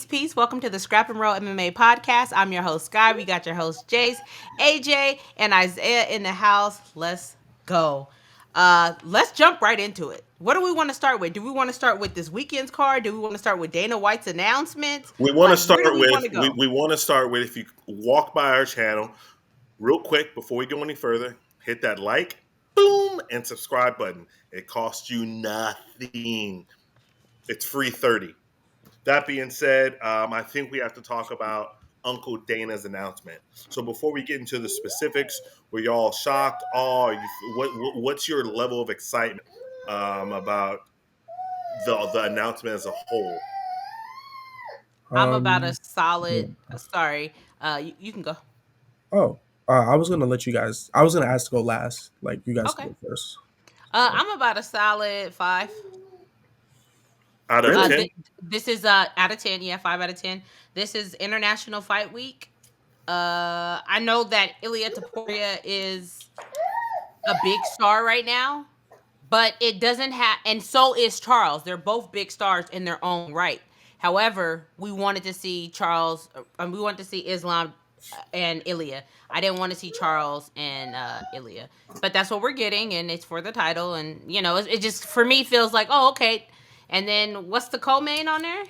Peace. Welcome to the Scrap and Roll MMA podcast. I'm your host, Sky. We got your host, Jace, AJ, and Isaiah in the house. Let's go. Let's jump right into it. What do we want to start with? Do we want to start with this weekend's card? Do we want to start with Dana White's announcements? We want to start where do we with want to go? we want to start with, if you walk by our channel real quick before we go any further, hit that like, boom, and subscribe button. It costs you nothing. It's free 30. That being said, I think we have to talk about Uncle Dana's announcement. So before we get into the specifics, were y'all shocked? What's your level of excitement about the announcement as a whole? I'm about a solid. Sorry, you can go. Oh, I was gonna let you guys. I was gonna ask to go last. Like you guys Okay. can go first. I'm about a solid 5. Out of 10? This is out of 10. Yeah, 5 out of 10. This is International Fight Week. I know that Ilia Topuria is a big star right now, but it doesn't have, and so is Charles. They're both big stars in their own right. However, we wanted to see Charles, we wanted to see Islam and Ilia. I didn't want to see Charles and Ilia, but that's what we're getting, and it's for the title. And it just for me feels like, oh, okay. And then what's the co-main on there?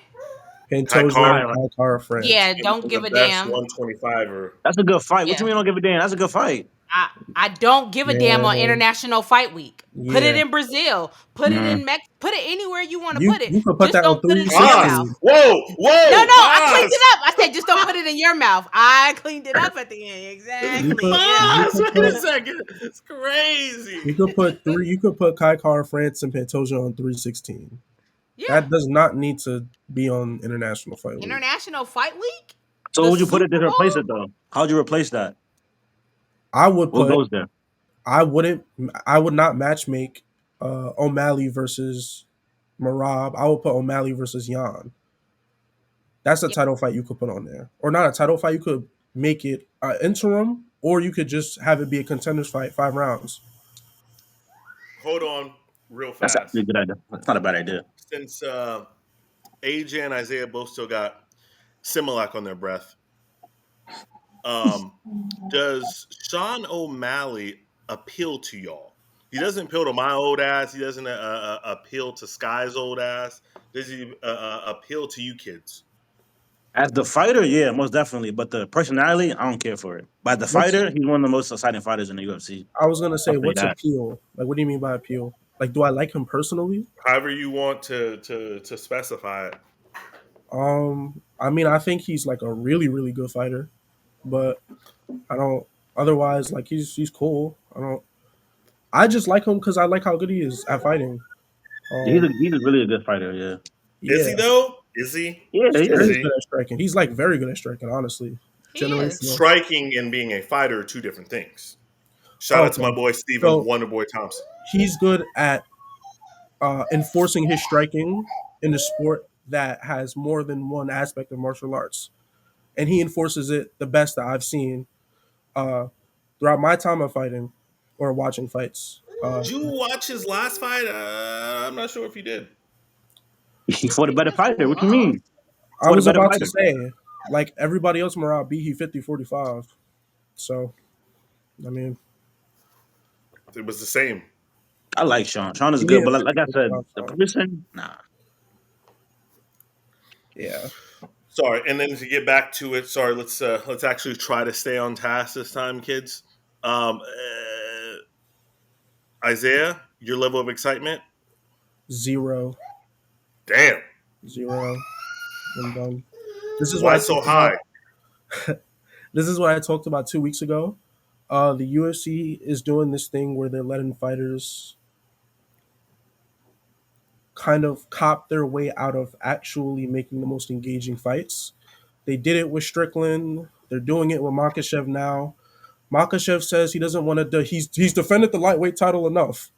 Pantoja, France. Yeah, don't give a best damn. 125er. That's a good fight. Yeah. What you mean don't give a damn? That's a good fight. I don't give a damn on International Fight Week. Yeah. Put it in Brazil. Put it in Mexico. Put it anywhere you want to put it. You can put just that don't on put it in 360. your mouth. Whoa! No, I cleaned it up. I said just don't put it in your mouth. I cleaned it up at the end. Exactly. Wait a second. It's crazy. You could put three. You could put Kaikar, France, and Pantoja on 316. Yeah. That does not need to be on International Fight Week. International Fight Week? So would you put it to replace it though? How'd you replace that? I would What put. goes there? I would not match make O'Malley versus Marab. I would put O'Malley versus Yan. That's a title fight you could put on there, or not a title fight. You could make it interim, or you could just have it be a contenders fight, 5 rounds. Hold on, real fast. That's actually a good idea. That's not a bad idea. Since AJ and Isaiah both still got Similac on their breath, does Sean O'Malley appeal to y'all? He doesn't appeal to my old ass. He doesn't appeal to Sky's old ass. Does he appeal to you kids? As the fighter, yeah, most definitely. But the personality, I don't care for it. But as the fighter, he's one of the most exciting fighters in the UFC. I was gonna say, I'll say what's that. appeal? Like, what do you mean by appeal? Like, do I like him personally? However you want to specify it. I mean, I think he's like a really, really good fighter, but I don't. Otherwise, like he's cool. I just like him because I like how good he is at fighting. He's really a good fighter, yeah. Is he though? Is he? Yeah, he He's is. good at striking. He's like very good at striking, honestly. He is. Striking and being a fighter are two different things. Shout out to my boy Steven Wonderboy Thompson. He's good at enforcing his striking in a sport that has more than one aspect of martial arts, and he enforces it the best that I've seen throughout my time of fighting or watching fights. Did you watch his last fight? I'm not sure if you did. He fought a better fighter. What you mean? I was about to say, like everybody else, Marab beat he 50-45. So, I mean, it was the same. I like Sean. Sean is good, but like I said, the person, nah. Yeah. Sorry, and then to get back to it, let's actually try to stay on task this time, kids. Isaiah, your level of excitement? 0. Damn. 0. I'm done. This is why so high. This is what I talked about 2 weeks ago. The UFC is doing this thing where they're letting fighters kind of cop their way out of actually making the most engaging fights. They did it with Strickland. They're doing it with Makhachev now. Makhachev says he doesn't want to. He's defended the lightweight title enough.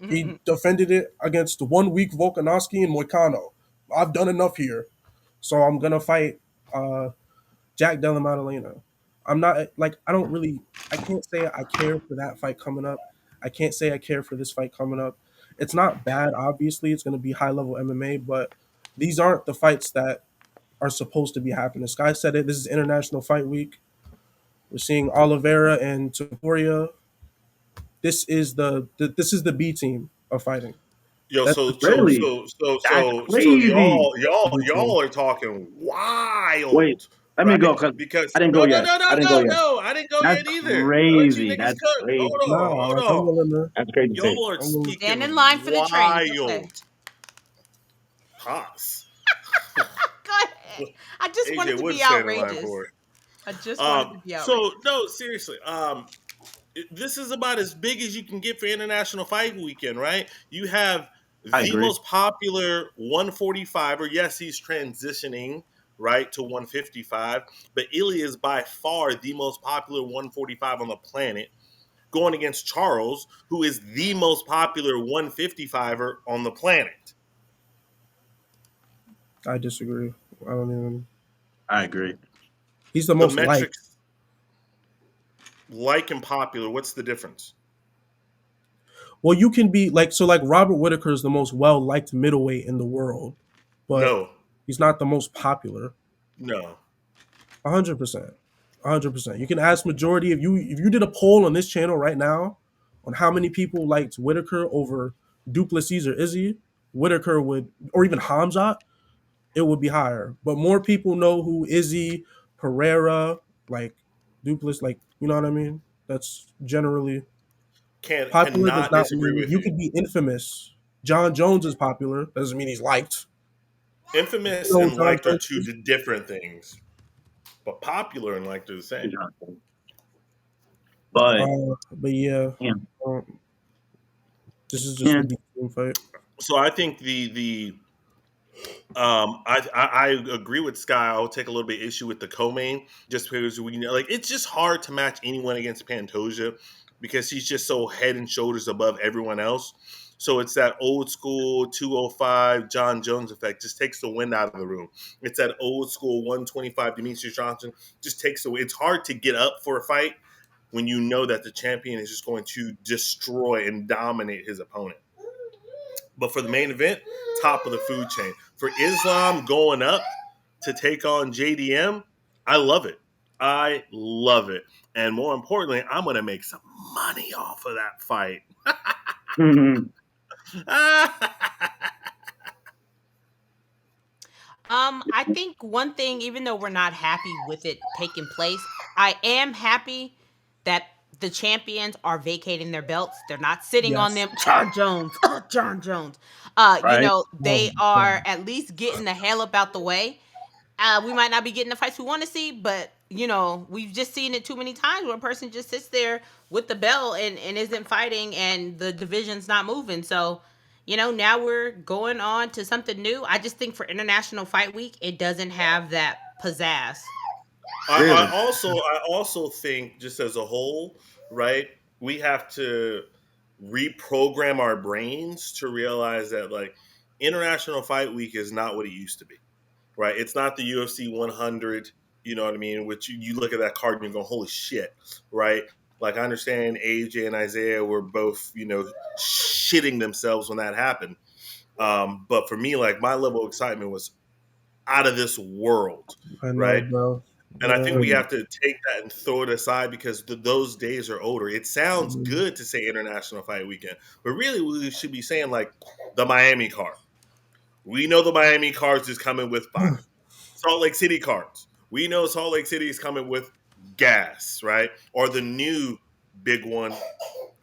He defended it against 1 week Volkanovski and Moicano. I've done enough here, so I'm gonna fight Jack Della Maddalena. I'm not like I can't say I care for that fight coming up. I can't say I care for this fight coming up. It's not bad, obviously. It's going to be high-level MMA, but these aren't the fights that are supposed to be happening. Sky said it. This is International Fight Week. We're seeing Oliveira and Topuria. This is the B team of fighting. Yo, That's so the so Really? so so That's so so crazy. B team. y'all are talking Wait, wild, let me right? go because Because I didn't go no no yet. no I no didn't go no yet. no, I didn't go That's yet either. I let you crazy. niggas That's cook. crazy. Hold on, Nah, hold like I'm on. willing to. That's crazy to say. Y'all are I'm willing. Stand in speaking line for the train. Okay. wild. Pause. Go ahead. I just wanted AJ to would be stand in line outrageous. for it. I just wanted to be So outrageous. no, seriously. This is about as big as you can get for International Fight Weekend, right? You have I the agree. most popular 145er. Yes, he's transitioning right to 155, but Ilia is by far the most popular 145 on the planet, going against Charles, who is the most popular 155er on the planet. I disagree. I don't even. I agree. He's the The most liked. metrics, like and popular, what's the difference? Well, you can be like so. Like Robert Whitaker is the most well liked middleweight in the world, but No, he's not the most popular. no. 100%. 100%. You can ask majority if you did a poll on this channel right now on how many people liked Whitaker over Duplessis or Izzy, Whitaker would, or even Hamzat, it would be higher. But more people know who Izzy, Pereira, like Duplessis, like you know what I mean. That's generally popular. Does Cannot not disagree mean with you you. could be infamous. John Jones is popular. Doesn't mean he's liked. You Infamous know who and John liked are Jones two is? different things, but popular and liked are the same. But But yeah, yeah, um, this is just yeah. the big team fight. So I think the I agree with Sky. I'll take a little bit issue with the co-main just because we know like it's just hard to match anyone against Pantoja because he's just so head and shoulders above everyone else. So it's that old school 205 John Jones effect, just takes the wind out of the room. It's that old school 125 Demetrius Johnson, just takes the. It's hard to get up for a fight when you know that the champion is just going to destroy and dominate his opponent. But for the main event, top of the food chain. For Islam going up to take on JDM, I love it. I love it. And more importantly, I'm going to make some money off of that fight. I think one thing, even though we're not happy with it taking place, I am happy that the champions are vacating their belts. They're not sitting on Yes. them. John Jones. John Jones. Right? They Oh, are God. at least getting the hell up out the way. We might not be getting the fights we want to see, but we've just seen it too many times where a person just sits there with the belt and isn't fighting and the division's not moving. So, now we're going on to something new. I just think for International Fight Week, it doesn't have that pizzazz. I Really? also I also think just as a whole, right? We have to reprogram our brains to realize that like International Fight Week is not what it used to be. Right? It's not the UFC 100, you know what I mean? Which you look at that card and you go, holy shit, right? Like I understand AJ and Isaiah were both, shitting themselves when that happened. But for me, like my level of excitement was out of this world, I know, right? bro. And I think Yeah. we have to take that and throw it aside because those days are older. It sounds Mhm. good to say International Fight Weekend, but really we should be saying like the Miami card. We know the Miami cards is coming with fire. Salt Lake City cards. We know Salt Lake City is coming with gas, right? Or the new big one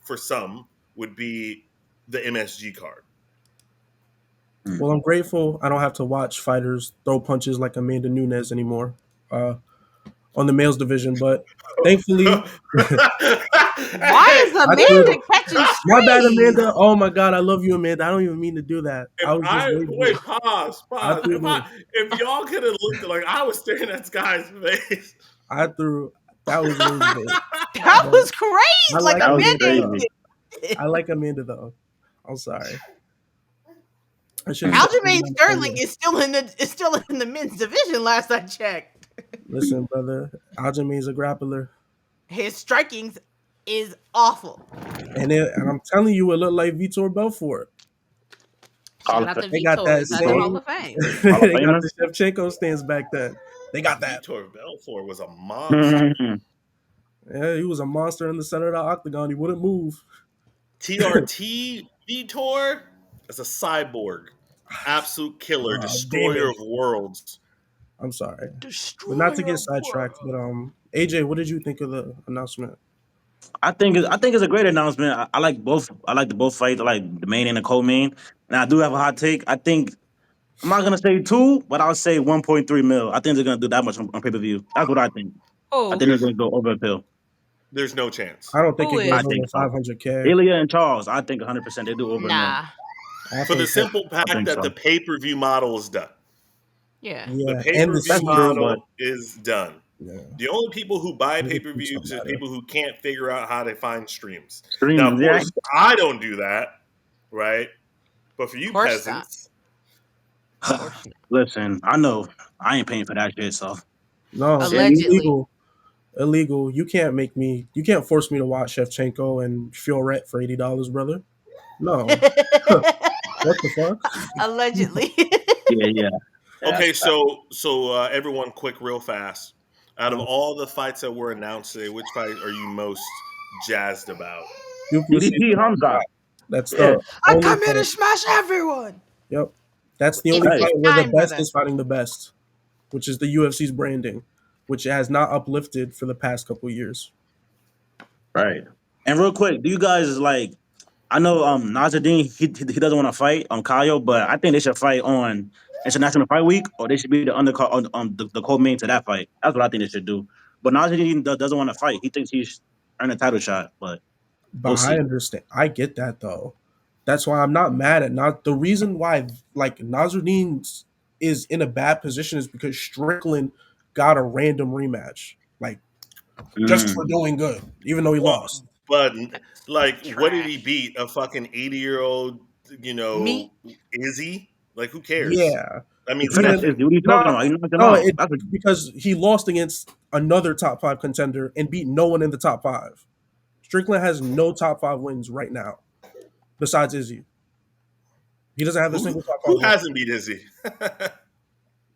for some would be the MSG card. Well, I'm grateful I don't have to watch fighters throw punches like Amanda Nunes anymore uh, on the males division. But thankfully, Why Hey, is I threw. Amanda catching My bad, strays? Amanda. Oh my God, I love you, Amanda. I don't even mean to do that. if I was just I waving. wait, pause, I pause. threw the. If y'all could have looked like I was staring at Sky's face. I threw. That was way big. That But was I crazy. Like like That was Amanda Amanda though. crazy. ain't I like Amanda though. I'm sorry. I should have said Aljamain Sterling Amanda. is still in the men's division. Last I checked, Listen, brother. Aljamain's a grappler, his strikings is awful. and I'm telling you, it looked like Vitor Belfort. Shout out to They got that Vitor. He's at the same. Hall of Fame. Hall of They got Famer. the Shevchenko stands back then. They got that. Vitor Belfort was a monster. Mhm. Yeah, he was a monster in the center of the octagon. He wouldn't move. TRT Vitor is a cyborg, absolute killer, Damn destroyer it. of worlds. I'm sorry. But Destroyer not to get of sidetracked, but worlds. AJ, what did you think of the announcement? I think it's a great announcement. I like both. I like the both fights. I like the main and the co-main. And I do have a hot take. I think I'm not gonna say 2, but I'll say 1.3 mil. I think they're gonna do that much on pay-per-view. That's what I think. I Who? think they're gonna go over a pill. There's no chance. I don't think Who it goes I is? over think so. 500K. Ilya and Charles, I think 100% they do over a mil. Nah. I For the think so. simple I fact think that so. the pay-per-view model is done. Yeah. The Yeah, and the pay-per-view That's seats. true, but model is done. Yeah, The only people who buy and the seats don't pay-per-views is matter. people who can't figure out how to find streams. Now, of streaming, yeah. course, I don't do that, right? But for you Of course not. peasants, Of course not. Listen, I know I ain't paying for that shit, so No, shit. Allegedly. illegal. You can't force me to watch Shevchenko and Fiorette for $80, brother. No, what the fuck? Allegedly. Yeah, yeah. okay, That's so everyone, quick, real fast. Out of all the fights that were announced today, which fight are you most jazzed about? DDP Hamza. That's Yeah. the I only come here to fight. smash everyone. Yep, that's the In only Hey. fight where the time, best brother. is fighting the best, which is the UFC's branding, which has not uplifted for the past couple years. Right. And real quick, do you guys like? I know Nazaruddin he doesn't want to fight Kyle, but I think they should fight on International Fight Week, or they should be the undercard on the co-main to that fight. That's what I think they should do. But Nazaruddin doesn't want to fight. He thinks he's earned a title shot, but But we'll I see. understand. I get that though. That's why I'm not mad at not the reason why like Nasruddin is in a bad position is because Strickland got a random rematch, like just for Mm. doing good, even though he lost. But like, what did he Trash. beat? A fucking 80-year-old, Me? Izzy? Like, who cares? Yeah, That He means finished even nothing. Izzy. What are you talking no, about? He knocked him no, out. it That's a, because he lost against another top five contender and beat no one in the top five. Strickland has no top five wins right now, besides Izzy. He doesn't have a Who single top five who win. hasn't beat Izzy?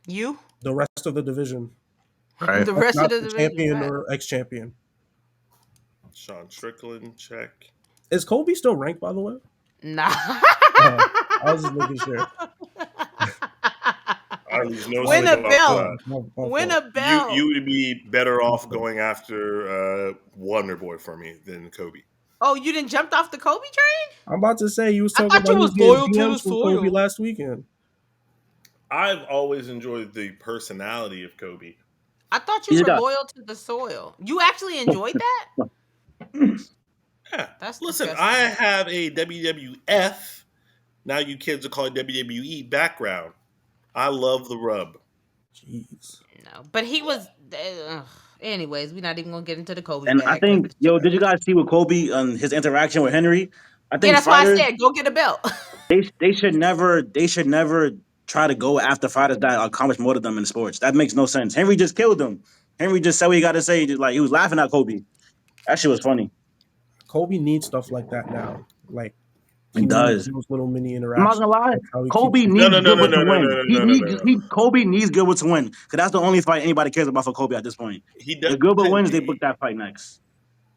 You? The rest of the division, right. The rest of not the the division. champion Right. or ex-champion. Sean Strickland, check. Is Kobe still ranked, by the way? Nah. I was just making sure. I lose no Win sleep a about belt. that. Win fault. a belt. You would be better off going after Wonder Boy for me than Kobe. Oh, you didn't jump off the Kobe train? I'm about to say you was I talking thought about you he was was getting loyal to the DMs from Kobe soil. last weekend. I've always enjoyed the personality of Kobe. I thought you He's were got- loyal to the soil. You actually enjoyed that? Yeah. That's Listen, disgusting. I have a WWF, now you kids will call it WWE background. I love the rub. Jeez. No, but he was. Anyways, we're not even gonna get into the Kobe And I bag. think, did you guys see with Kobe and his interaction with Henry? I Yeah, think that's why I fighters said go get a belt. they should never try to go after fighters that accomplish more than them in sports. That makes no sense. Henry just killed them. Henry just said what he got to say. Just like he was laughing at Kobe. That shit was funny. Kobe needs stuff like that now. Like He he needs does. those little mini I'm not interactions. gonna lie. That's how he Kobe keeps. No, needs no, no, no, Gilbert no, to no, win. no, no, no, no, no. Kobe needs Gilbert to win because that's the only fight anybody cares about for Kobe at this point. He If Gilbert doesn't. wins, they book that fight next.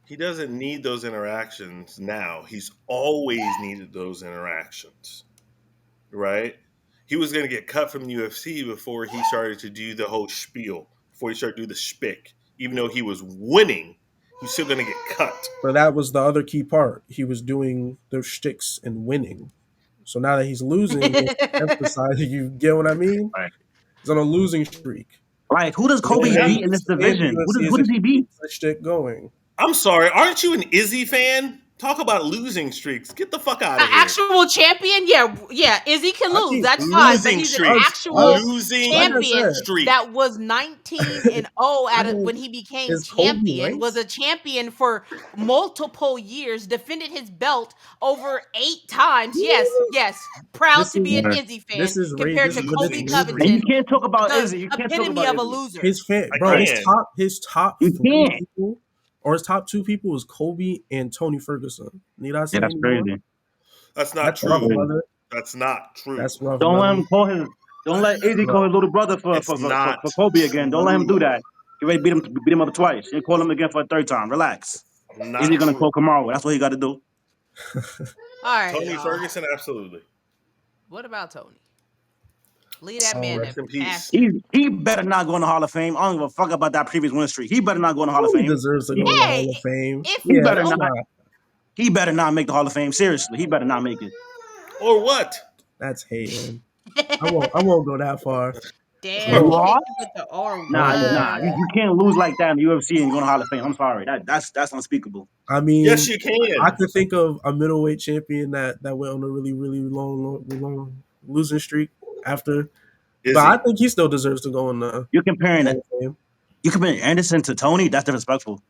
He doesn't need those interactions now. He's always needed those interactions, right? He was going to get cut from the UFC before he started to do the whole spiel, before he started to do the shtick. Even though he was winning, he's still going to get cut. But that was the other key part. He was doing those shticks and winning. So now that he's losing, he emphasizing. You get what I mean? Right. He's on a losing streak. Like who does And Kobe Yeah. beat in this division? UFC Who does he beat? keeps the shtick going. I'm sorry, aren't you an Izzy fan? Talk about losing streaks. Get the fuck out An of here. actual champion? Yeah. Izzy can I lose. think That's fine. But Losing he's an streaks. actual Losing champion streak. that was 19-0 when he became Is Kobe champion. ranked? Was a champion for multiple years. Defended his belt over 8 times. Yes. Proud This to be is- an Izzy fan this is compared this to is Kobe losing Covington. streak. And you can't talk about The Izzy. You can't talk epitome about of a Izzy. loser. His fan, I bro. can't. His top You three can't. people, or his top two people, was Kobe and Tony Ferguson. Need I say Yeah, that's any more? crazy. That's not That's true. tough, brother. That's not true. That's rough, Don't let brother. him call his. Don't let AZ call his little brother It's not for Kobe again. Don't let him do true. that. You already beat him up twice. You call him again for a third time. Relax. Is he Not gonna true. call Kamara? That's what he got to do. All right, Tony y'all. Ferguson, absolutely. What about Tony? Leave that man Rest to in peace. pasture. He better not go in the Hall of Fame. I don't give a fuck about that previous win streak. He better not go in the Hall of He Fame. deserves to He, go in the Hey, Hall of Fame. if he Yeah, better that's not. not. He better not make the Hall of Fame. Seriously, he better not make it. Or what? That's hating. I won't go that far. damn, But he hit What? you with the or Nah, what? yeah, you can't lose like that in the UFC and go in the Hall of Fame. I'm sorry. That's unspeakable. I Yes, mean, you I can. could think of a middleweight champion that went on a really really long losing streak after, but Is I he? think he still deserves to go in the You're comparing Hall of Fame. you comparing Anderson to Tony. That's disrespectful.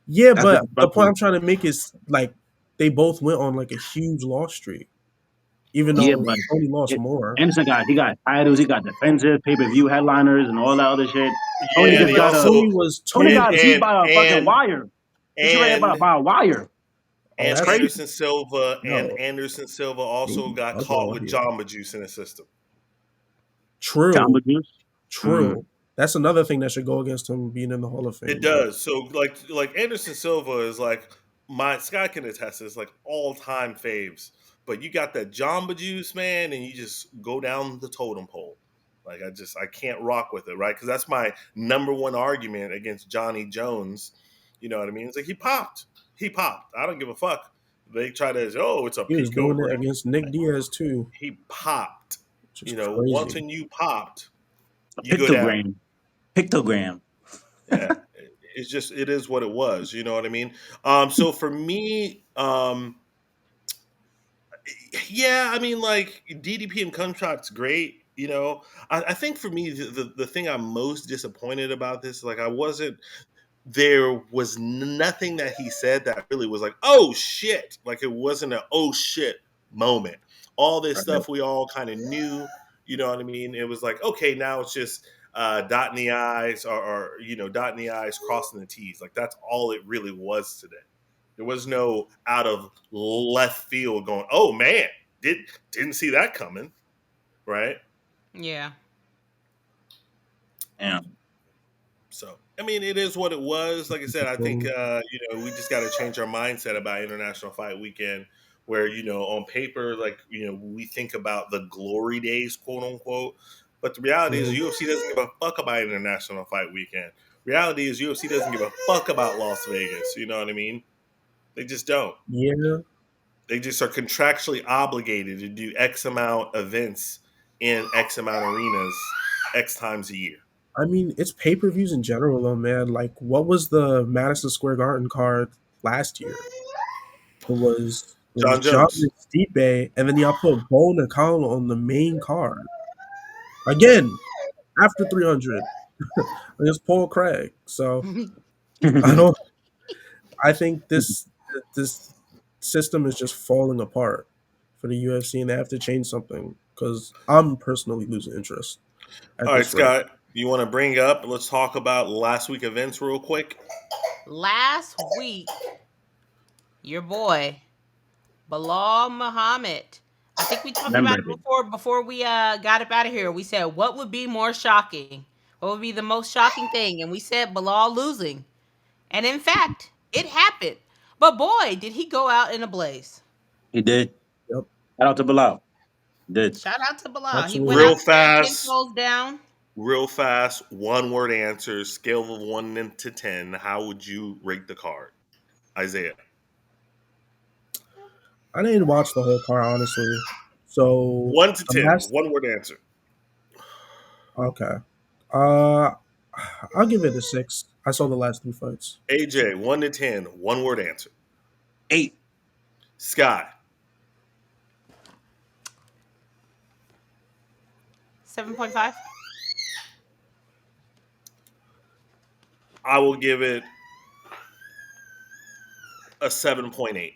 Yeah, That's but the point disrespectful. I'm trying to make is like they both went on like a huge loss streak, even Yeah, though but Tony lost it, more. Anderson he got titles, he got defensive pay per view headliners and all that other shit. Tony Yeah, Yeah, and just he but got a also Tony Tony. got beat by a fucking wire. He should right and by a wire. Oh, It's and that's crazy. And no. Anderson Silva also got I'll caught go with here. Jamba Juice in his system. Jamba True, Juice. true. That's another thing that should go against him being in the Hall of It Fame. But does. So like Anderson Silva is like my Sky can attest is like all time faves. But you got that Jamba Juice, man, and you just go down the totem pole. Like I can't rock with it, right? Because that's my number one argument against Johnny Jones. You know what I mean? It's like he popped. He popped. I don't give a fuck. They try to it's a he was Pico doing it brand. against Nick Diaz too, He popped. which is You know, once crazy. when you popped, A you go down. pictogram. Yeah, it's just it is what it was. You know what I mean? So for me, yeah, I mean, like DDP and Contract's great. You know, I think for me, the thing I'm most disappointed about this, like, I wasn't. There was nothing that he said that really was like, oh shit, like it wasn't a oh shit moment. All this Right. stuff we all kind of knew. You know what I mean? It was like, okay, now it's just dotting the i's or dotting the i's, crossing the t's. Like that's all it really was today. There was no out of left field going, oh man, didn't see that coming, right? Yeah. Yeah. So I mean, it is what it was. Like I said, I think So, we just got to change our mindset about International Fight Weekend, where on paper, like we think about the glory days, quote unquote, but the reality is mhm. UFC doesn't give a fuck about International Fight Weekend. Reality is UFC doesn't give a fuck about Las Vegas. You know what I mean? They just don't. Yeah, They just are contractually obligated to do X amount events in X amount arenas X times a year. I mean it's pay per views in general, though, man. Like, what was the Madison Square Garden card last year? It was John John Jones. and Stipe, and then y'all put Bo Nakano on the main card again after 300 against Paul Craig. So I don't. I think this system is just falling apart for the UFC, and they have to change something because I'm personally losing interest at All right, this rate. Scott, you want to bring up? Let's talk about last week events real quick. Last week, your boy Bilal Muhammad. I think we talked about Remember it it. before we got up out of here. We said what would be more shocking? What would be the most shocking thing? And we said Bilal losing. And in fact, it happened. But boy, did he go out in a blaze. He did. Yep, Shout out to Bilal. He did. Shout out to Bilal. He went absolutely. out Real there 10 fast, toes down. real fast. One word answers. Scale of 1 to 10. How would you rate the card, Isaiah? I didn't watch the whole car honestly, so 1 to 10. last. 1 word answer. Okay, uh, I'll give it a 6. I saw the last 3 fights. AJ, 1 to 10. 1 word answer. 8. Sky. 7.5. I will give it a 7.8.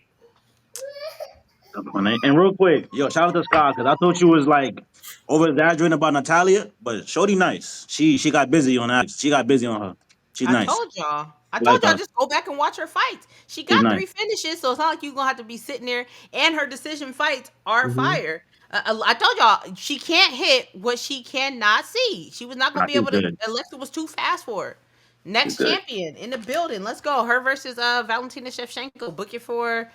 And real quick, yo, shout out to Scott because I thought you was like over exaggerating about Natalia, but Shorty nice. She got busy on that. She got busy on her. She's I nice. told y'all. I Like told y'all that. just go back and watch her fights. She She's got nice. 3 finishes, so it's not like you're gonna have to be sitting there. And her decision fights are Mm-hmm. fire. I told y'all she can't hit what she cannot see. She was not Nah, gonna be she's able to. good. Alexa was too fast for her. She's Next good. champion in the building. Let's go. Her versus Valentina Shevchenko. Book it for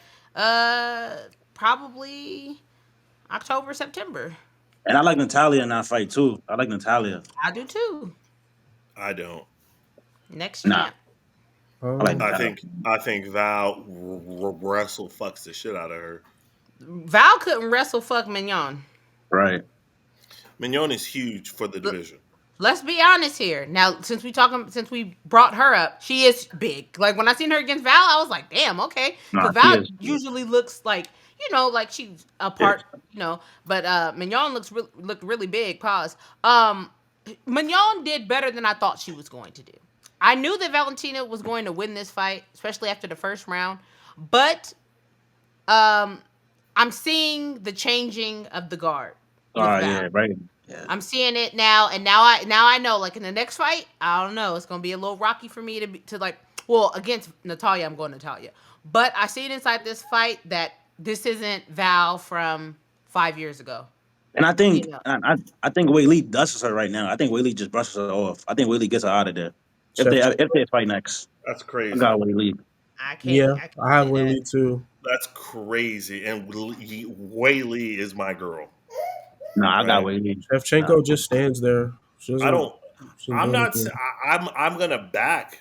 probably October, September. And I like Natalia in that fight too. I like Natalia. I do too. I don't. Next Nah, champ. I like Um, I Natalia. think I think Val wrestle fucks the shit out of her. Val couldn't wrestle fuck Mignon. Right. Mignon is huge for the Look, division. let's be honest here. Now, since we brought her up, she is big. Like when I seen her against Val, I was like, damn, okay. Nah, Because she Val is. usually looks like, like she's a Yes. part, but Mignon looked really big. Pause. Mignon did better than I thought she was going to do. I knew that Valentina was going to win this fight, especially after the first round. But um, I'm seeing the changing of the guard with Val. Yeah, right. Yeah. I'm seeing it now, and now I know. Like in the next fight, I don't know. It's gonna be a little rocky for me to like. Well, against Natalia, I'm going Natalia, but I see it inside this fight that this isn't Val from 5 years ago. And I You think know, I think Whaley dusts her right now. I think Whaley just brushes her off. I think Whaley gets her out of there. If Shevchenko. they fight next, That's I crazy. got Whaley. Yeah, I can't I have see that. Willie too. That's crazy. And Whaley is my girl, Nah, I got right? Whaley. Nah. Shevchenko just stands there. She I doesn't. don't. She doesn't I'm do not. anything. I'm gonna back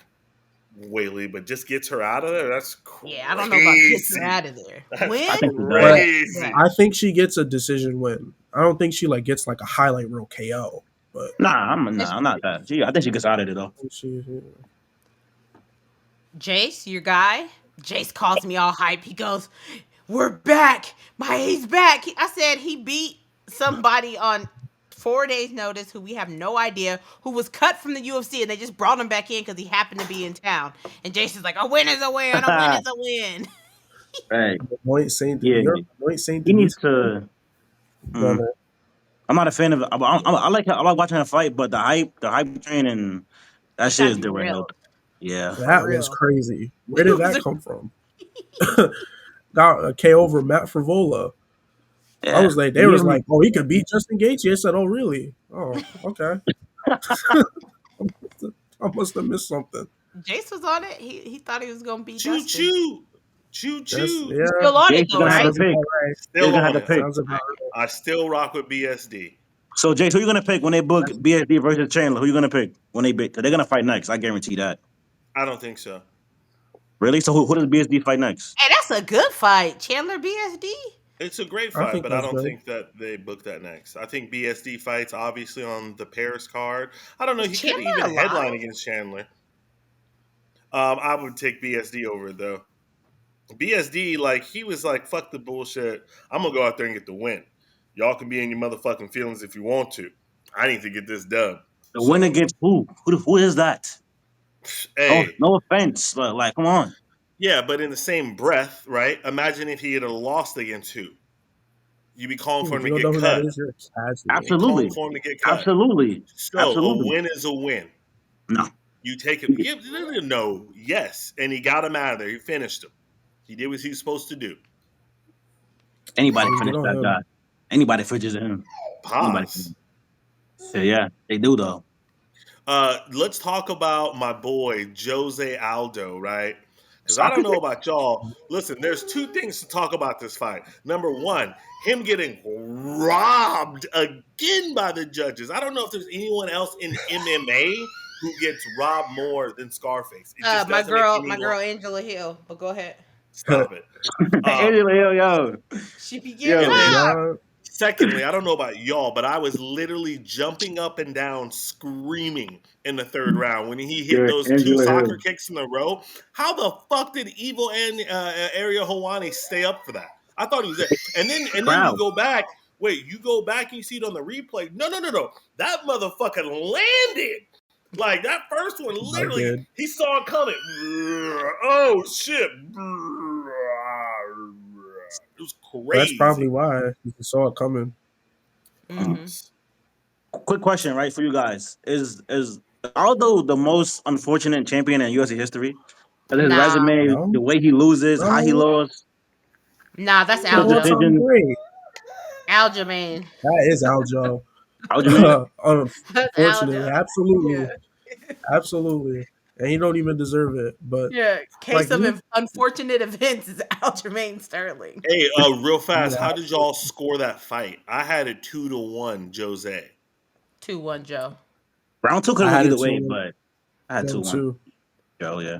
Whaley, but just gets her out of there. That's Yeah, I don't know about get her crazy. out of there. That's I Win, think she But does. crazy. I think she gets a decision win. I don't think she like gets like a highlight reel KO. But I'm not that. I think she gets out of there though. she Jace, your guy. Jace calls me all hype. He goes, "We're back. He's back." I said he beat somebody on 4 days' notice who we have no idea who was cut from the UFC, and they just brought him back in because he happened to be in town. And Jason's like, "A win is a win. A win is a win." Right. anoint Saint. Yeah. You're anoint Saint He needs Denis. to. Mm, Brother. I'm not a fan of. I like watching her fight, but the hype train and that It shit got is derailed. derailed Yeah. for That was real. crazy. Where did It was that a- come from? Got a KO over Matt Frivola. I Yeah. was like, they was Even like, oh, he could beat Justin Gaethje. I said, oh, really? Oh, okay. I must have missed something. Jace was on it. He thought he was gonna beat Choo Dustin. choo, choo That's choo. He's yeah. still on it Jake's though, gonna have to right? Sounds pick. about right. Jake's Still gonna have on to it. pick. Sounds about right. I still rock with BSD. So, Jace, who you gonna pick when they book That's, BSD versus Chandler? Who you gonna pick when they pick? Cause they're gonna fight next. I guarantee that. I don't think so. Really? So who does BSD fight next? Hey, that's a good fight. Chandler BSD. It's a great I fight, think but I that's don't good. think that they book that next. I think BSD fights obviously on the Paris card. I don't know. Is He could Chandler even headline alive? against Chandler. I would take BSD over it though. BSD, like he was like, "Fuck the bullshit. I'm gonna go out there and get the win. Y'all can be in your motherfucking feelings if you want to. I need to get this dub." The win So, against who? Who is that? Oh, hey, no offense, but like, come on. yeah, but in the same breath, right? Imagine if he had lost against who? You'd be calling for If him you to don't know get who that cut. is, you're casual. You're calling Absolutely, for him to get cut. absolutely, So a absolutely. win is a win. No, You take it. Yeah, no, yes, and he got him out of there. He finished him. He did what he was supposed to do. anybody You can get finish on that guy. him. Anybody finishes him. Anybody Pause. can. Yeah, they do though. Let's talk about my boy Jose Aldo, right? Because I don't Soccer know kick? about y'all. Listen, there's two things to talk about this fight. Number one, him getting robbed again by the judges. I don't know if there's anyone else in MMA who gets robbed more than Scarface. It just My doesn't make girl, any my girl Angela Hill. But go ahead. stop it. Um, Anyway, yo, She be getting yo, and then robbed. Yeah, secondly, I don't know about y'all, but I was literally jumping up and down, screaming in the third round when he hit you're those two Angela soccer Hill. kicks in a row. How the fuck did Evil and Ariel Hawani stay up for that? I thought he was there. And then you Crowd. go back. Wait, you go back and you see it on the replay. No. That motherfucker landed. Like that first one, I literally, did. he saw it coming. Oh shit. It was That's probably crazy. why you saw it coming. Mm-hmm. Quick question, right, for you guys: Is although the most unfortunate champion in UFC history, because his Nah, resume, No, the way he loses, how he no, lost, that's he won Aljo. something decision. great. Aljamain. That is Aljo. Aljamain. That's Unfortunately, Aljo. absolutely, Yeah. absolutely, and he don't even deserve it. But Yeah. like Case of you, unfortunate events is Aljamain Sterling. Hey, real fast, yeah, how did y'all score that fight? I had it 2-1, Jose. 2-1 Joe. Round two could I have went had either it way, 2-1 but I had 2-1. too. Joe, yeah.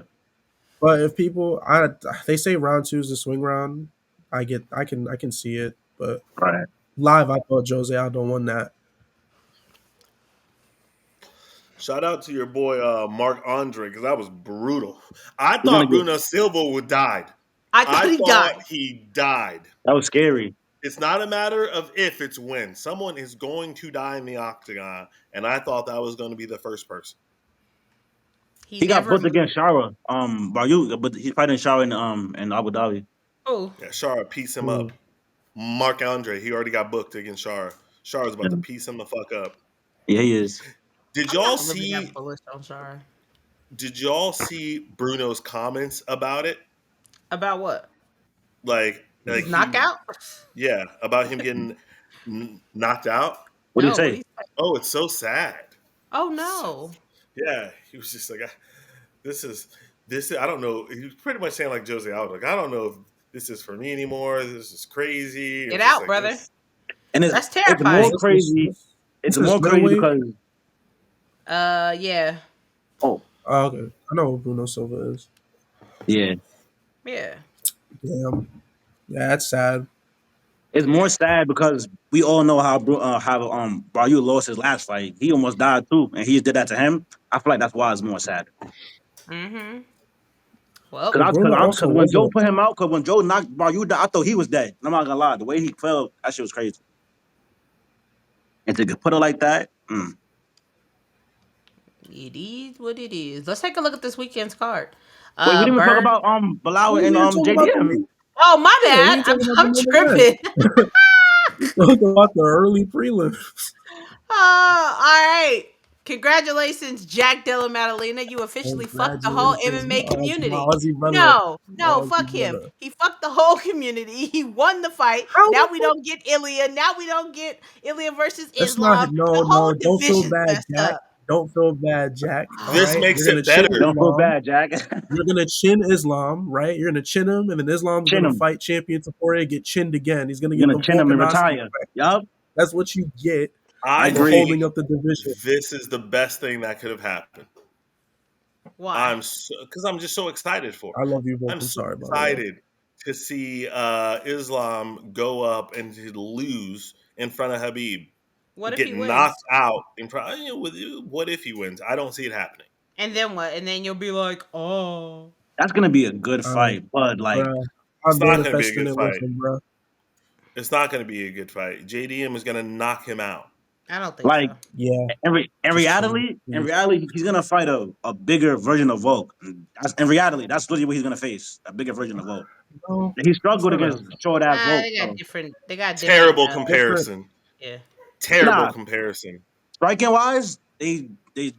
But if people, they say round two is the swing round. I can see it. But Right. live, I thought Jose Aldo won that. Shout out to your boy Mark Andre because that was brutal. I We're gonna thought get Bruno Silva would die. I thought I he thought died. he died. that was scary. It's not a matter of if, it's when. Someone is going to die in the octagon, and I thought that was going to be the first person. He He got never booked moved. against Shara. Baryu, but he's fighting Shara in Abu Dhabi. Oh, Yeah, Shara, piece him Mm. up. Mark Andre, he already got booked against Shara. Shara's about to Yeah, piece him the fuck up. yeah, he is. Did I'm y'all not really that see? bullish on Shara. Did y'all see Bruno's comments about it? About what? Like His he, knockout? yeah, about him getting knocked out. What do you No, what say? he say? Oh, it's so sad. Oh So, no. yeah, he was just like, this is this. I don't know. He was pretty much saying like Jose Aldo. Like, I don't know if this is for me anymore. This is crazy. It Get was just out, like brother. this. And That's it's more Is terrifying. crazy. It's this is more crazy middleweight? because Yeah. oh Oh, okay, I know who Bruno Silva is. yeah, Yeah. Damn, yeah, that's sad. it's more sad because we all know how Baryu lost his last fight. He almost died too, and he did that to him. I feel like that's why it's more sad. Mm-hmm. Well, But Bruno also Because when Joe wasn't. put him out, because when Joe knocked Baryu down, I thought he was dead. I'm not gonna lie, the way he fell, that shit was crazy. And to put it like that, it is what it is. Let's take a look at this weekend's card. wait, we didn't even talk Burn. about Bilal We and didn't talk about the JDM. main. Oh, my Yeah, we bad. ain't I'm, talking about the I'm main event. tripping. We talked about the early prelims. All right. Congratulations, Jack Della Maddalena. You officially fucked the whole Congratulations, MMA my community. Aussie brother. No, My no, Aussie fuck him. brother. He fucked the whole community. He won the fight. How Now the we fuck? don't get Ilia. Now we don't get Ilia versus That's not. Islam. No, The whole no. Don't feel division's bad, messed Jack. up. Don't feel bad, Jack. All This right. makes You're gonna it chin better. Don't feel Islam. bad, Jack. You're gonna chin Islam, right? You're gonna chin him, and then Islam's Chin gonna him. fight champion Topuria, get chinned again. He's gonna You're get gonna the chin him and Volkanovski retire. effect. Yup, That's what you get I I for agree. holding think up the division. this is the best thing that could have happened. Why? Because I'm just so excited for I it. love you, Volk. I'm I'm so sorry, by the way. excited to see Islam go up and to lose in front of Habib, What if get he knocked wins? out in front. What if he wins? I don't see it happening. And then what? And then you'll be like, oh. That's gonna be a good Uh, fight, but like, bruh, It's I'm not going to be a manifesting good it with fight. him, bro. It's not going to be a good fight. JDM is going to knock him out. I don't think like so. Yeah, in just chill, please. reality, he's gonna fight a bigger version of Volk. In reality, that's literally what he's gonna face, a bigger version of Volk. No, He that's struggled not against a short ass Volk, They got so different. They got different. Terrible different. comparison. Yeah. Terrible nah. comparison. Striking wise, they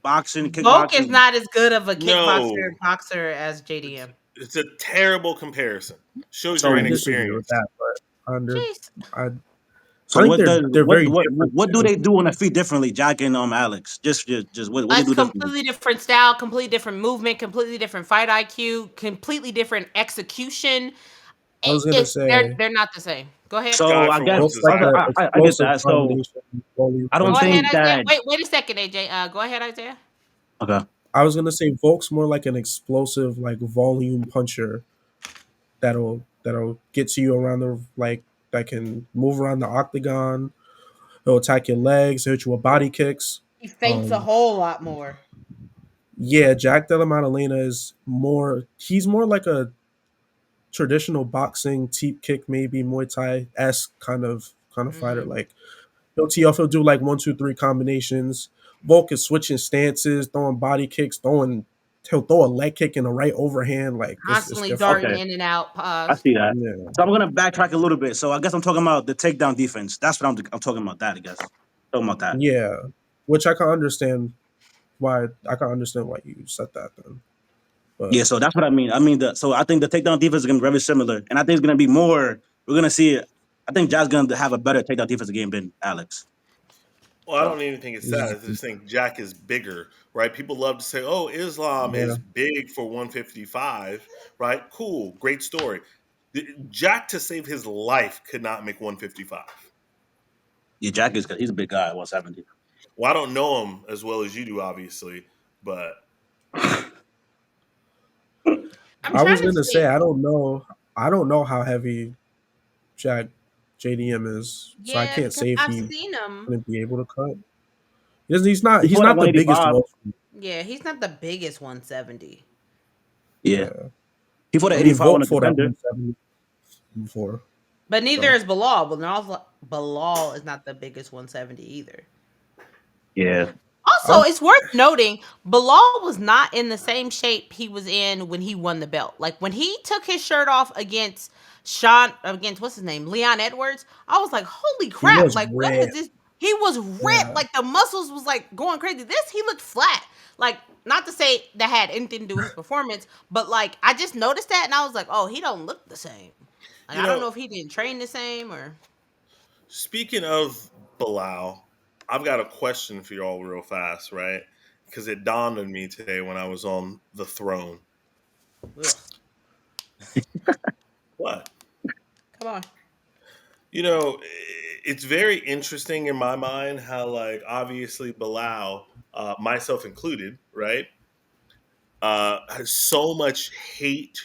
boxing, Volk is kickboxing. not as good of a kickboxer No, boxer as it's, JDM. it's a terrible comparison. Shows your I So disagree with inexperience. that, but Jeez. I, so I think what does they're very different what do too. they do on the feet differently, Jack and Alex? Just what they It's do differently? completely different style, completely different movement, completely different fight IQ, completely different execution. I was gonna say They're not the same. Go ahead. So Guy I for guess once Volk's is like hot. an I get explosive that. So combination volume I don't Go puncher. ahead, think Isaiah. that Wait a second, AJ. Go ahead, Isaiah. okay. I was gonna say Volk's more like an explosive, like volume puncher that'll get to you around the like that can move around the octagon. He'll attack your legs, hit you with body kicks. He feints a Um, whole lot more. yeah, Jack Della Maddalena is more. He's more like a traditional boxing teep kick, maybe Muay Thai esque kind of fighter. Hmm. Like he'll tee off, he'll do like 1, 2, 3 combinations. Volk is switching stances, throwing body kicks, he'll throw a leg kick in the right overhand. Like it's Constantly different. darting Okay. in and out. I Pause. see that. Yeah. So I'm gonna backtrack a little bit. So I guess I'm talking about the takedown defense. That's what I'm talking about. That I guess talking about that. Yeah. Which I can understand. why I can understand why you said that then. But Yeah, so that's what I mean. I mean, so I think the takedown defense is going to be very similar, and I think it's going to be more. We're going to see it. I think Jack's going to have a better takedown defense game than Alex. Well, I So don't even think it's that. he's, I just think Jack is bigger, right? People love to say, "Oh, Islam yeah, is big for 155," right? Cool, great story. Jack, to save his life, could not make 155. yeah, Jack is he's a big guy at 170. Well, I don't know him as well as you do, obviously, but I'm I was trying to gonna say see. I don't know how heavy Jack JDM is, so I Yeah, can't because say if I've he seen him. wouldn't be able to cut. He He's fought at not the biggest 185. Welshman. Yeah, he's not the biggest 170. Yeah, Yeah, he fought I at mean 85 on Volk the fought at defender. 170 before. But neither So is Bilal. Bilal is not the biggest 170 either. Yeah, Also, I'm it's worth noting Bilal was not in the same shape he was in when he won the belt. Like when he took his shirt off against what's his name, Leon Edwards. I was like, holy he crap! was Like what is red. this? He was ripped. Yeah, Like the muscles was like going crazy. This he looked flat. Like not to say that had anything to do with his performance, but like I just noticed that and I was like, oh, he don't look the same. Like you I don't know, know if he didn't train the same or. speaking of Bilal, I've got a question for y'all real fast, right? Because it dawned on me today when I was on the throne. Ugh. What? Come on. You know, it's very interesting in my mind how, like, obviously Bilal, myself included, right, has so much hate,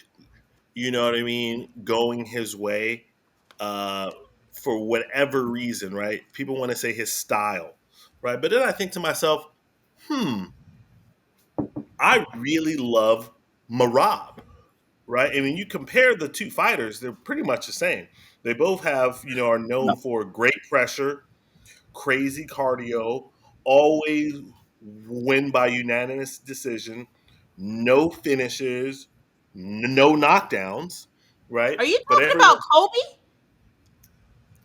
you know what I mean, going his way uh, for whatever reason, right? People want to say his style, right? But then I think to myself, hmm, I really love Marab, right? I mean, you compare the two fighters, they're pretty much the same. They both have, are known no, for great pressure, crazy cardio, always win by unanimous decision, no finishes, no knockdowns, right? Are you But talking about everyone, Kobe?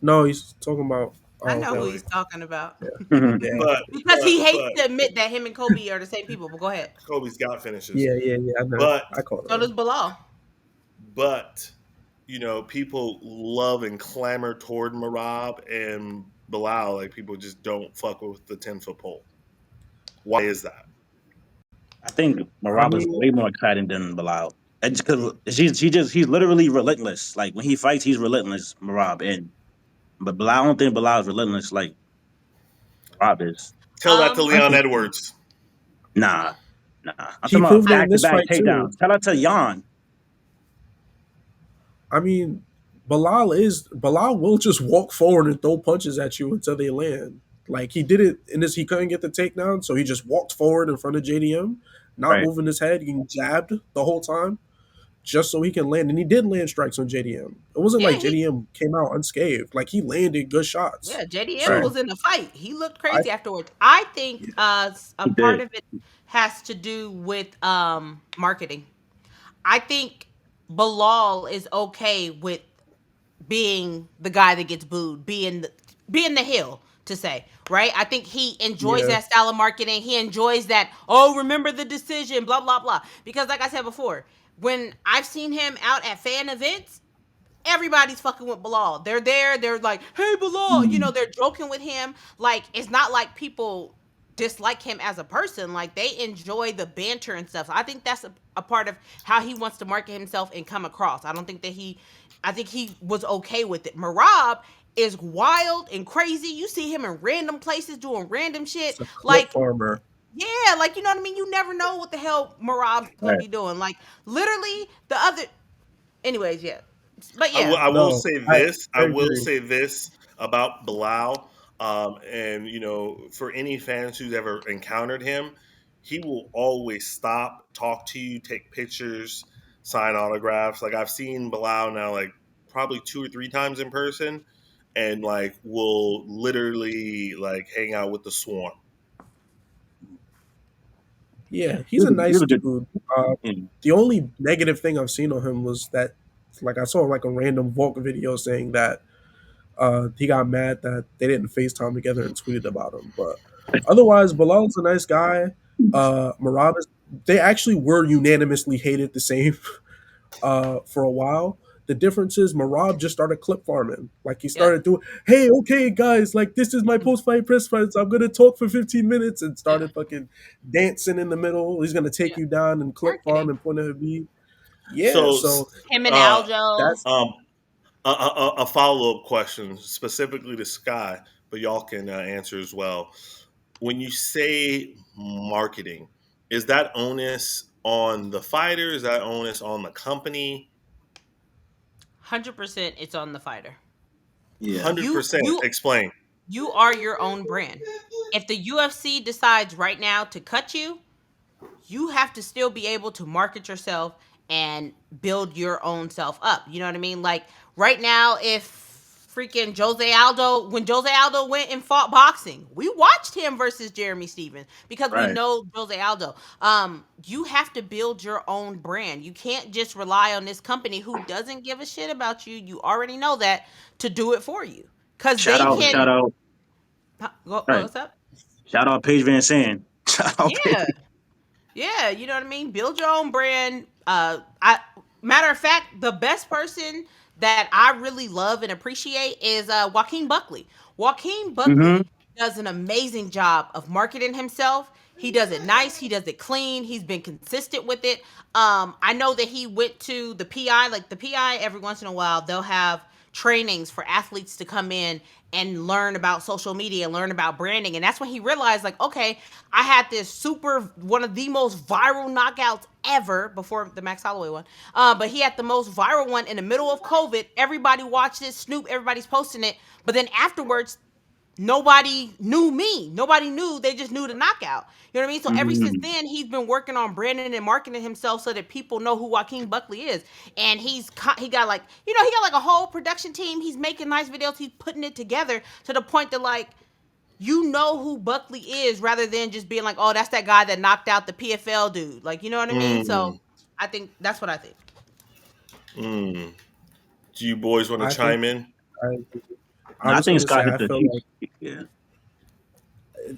no, he's talking about. I Oh, know who okay, Kelly, he's talking about. yeah, Mhm. yeah, but Because he hates but to admit that him and Kobe are the same people. But go ahead. Kobe's got finishes. yeah. I know. But I caught So does on. Bilal. but people love and clamor toward Marab and Bilal. Like people just don't fuck with the 10-foot pole. Why is that? I think I Marab is mean, way more exciting than Bilal. And just because he's literally relentless. Like when he fights, he's relentless, Marab. But Bilal, I don't think Bilal is relentless like Marab is. Tell that to I Leon can Edwards. Nah, nah. I'm he talking about proved it in back to this back fight too. takedowns. Tell that to Jan. I mean, Bilal will just walk forward and throw punches at you until they land. Like he did it in this, he couldn't get the takedown, so he just walked forward in front of JDM, not Right. moving his head, getting jabbed the whole time, just so he can land. And he did land strikes on JDM. It wasn't Yeah, like JDM came out unscathed. Like he landed good shots. JDM Right. So was in the fight. He looked I crazy afterwards. I think yeah, a He part did. of it has to do with marketing. I think Bilal is okay with being the guy that gets booed, being the heel to say, right? I think he enjoys yeah, that style of marketing. He enjoys that, oh, remember the decision, blah, blah, blah. Because like I said before, when I've seen him out at fan events, everybody's fucking with Bilal. They're there. They're like, "Hey, Bilal," they're joking with him. Like it's not like people dislike him as a person. Like they enjoy the banter and stuff. I think that's a part of how he wants to market himself and come across. I don't think that I think he was okay with it. Marab is wild and crazy. You see him in random places doing random shit. it's a clip Like farmer. yeah, like you know what I mean. You never know what the hell Marab's gonna Right. be doing. Like literally the other. Anyways, yeah, but I will. yeah, I will No, say this. I I will agree. say this about Bilal, and for any fans who's ever encountered him, he will always stop, talk to you, take pictures, sign autographs. Like I've seen Bilal now, like probably 2 or 3 times in person, and like will literally like hang out with the swarm. Yeah, He he's was a a, he nice was a good. dude. Uh, Yeah. the only negative thing I've seen on him was that, like, I saw like a random Volk video saying that he got mad that they didn't FaceTime together and tweeted about him. But otherwise, Bilal's a nice guy. Marab is, they actually were unanimously hated the same for a while. The difference is Marab just started clip farming. Like he Yep. started doing, hey, okay, guys, like this is my Mhm. post fight press conference. I'm gonna talk for 15 minutes and Yeah. started fucking dancing in the middle. He's gonna take Yeah. you down and clip farm Marketing. in front of Habib. Yeah, So, so Him and uh, Aljo. that's um, a follow up question specifically to Sky, but y'all can answer as well. When you say marketing, is that onus on the fighter? Is that onus on the company? 100% it's on the fighter. Yeah. Hundred You percent. you Explain. you are your own brand. If the UFC decides right now to cut you have to still be able to market yourself and build your own self up. You know what I mean? Like right now, if freaking Jose Aldo, when Jose Aldo went and fought boxing, we watched him versus Jeremy Stevens because we Right. know Jose Aldo. You have to build your own brand. You can't just rely on this company who doesn't give a shit about you. You already know that to do it for you because Shout they out, shout can. out, right. What's up? Shout out Paige Van Zandt. Shout out Paige. Yeah. Yeah, you know what I mean? Build your own brand. I matter of fact, the best person that I really love and appreciate is Joaquin Buckley. Joaquin Mm-hmm. Buckley does an amazing job of marketing himself. He does it nice, he does it clean, he's been consistent with it. I know that he went to the PI, like the PI every once in a while, they'll have trainings for athletes to come in and learn about social media and learn about branding. And that's when he realized, like, okay, I had this super one of the most viral knockouts ever before the Max Holloway one. But he had the most viral one in the middle of COVID. Everybody watched it, Snoop, everybody's posting it. But then afterwards, nobody knew me. Nobody knew. They just knew the knockout. You know what I mean? So ever since Mm-hmm. then, he's been working on branding and marketing himself so that people know who Joaquin Buckley is. And he got like, he got like a whole production team. He's making nice videos. He's putting it together to the point that like you know who Buckley is rather than just being like, oh, that's that guy that knocked out the PFL dude. Like, you know what I mean? So Mm, I think that's what I think. mm. Do you boys want to I think chime in? I, I No, I was think gonna say Scott hit I the feel like yeah.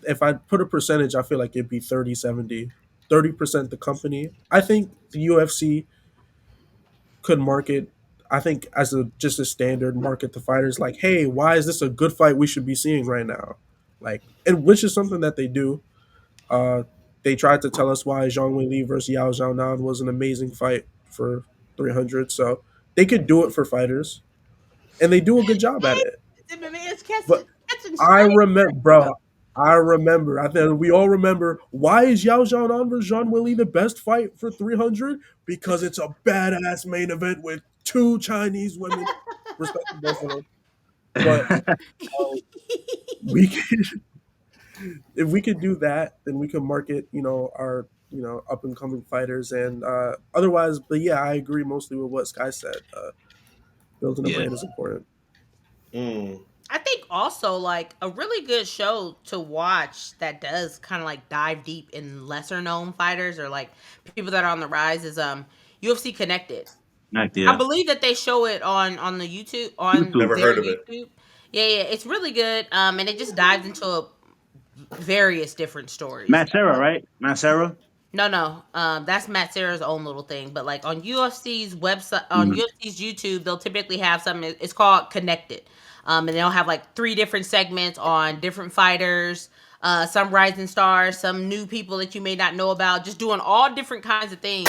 if I put a percentage, I feel like it'd be 30-70. 30% the company. I think the UFC could market, I think as a just a standard market the fighters like, hey, why is this a good fight we should be seeing right now? Like, and which is something that they do. Uh, they tried to tell us why Zhang Weili versus Yao Xiaonan was an amazing fight for 300. So they could do it for fighters, and they do a good job at it. It's But catching I straight. remember, bro. I remember. I think we all remember. Why is Yao Xiaonan versus Jean Willie the best fight for 300? Because it's a badass main event with two Chinese women. Respect to both of them. But we can, if we could do that, then we can market, our, up and coming fighters. And otherwise, but yeah, I agree mostly with what Sky said. Building a Yeah. brand is important. Mm. I think also like a really good show to watch that does kind of like dive deep in lesser known fighters or like people that are on the rise is UFC Connected. I Yeah. believe that they show it on the YouTube on YouTube. Never their heard of it. YouTube. Yeah, yeah, it's really good. And it just dives into various different stories. Matt Serra, right? Matt Serra. No, no, that's Matt Serra's own little thing. But like on UFC's website, on Mm-hmm. UFC's YouTube, they'll typically have something. It's called Connected, and they'll have like three different segments on different fighters, some rising stars, some new people that you may not know about, just doing all different kinds of things.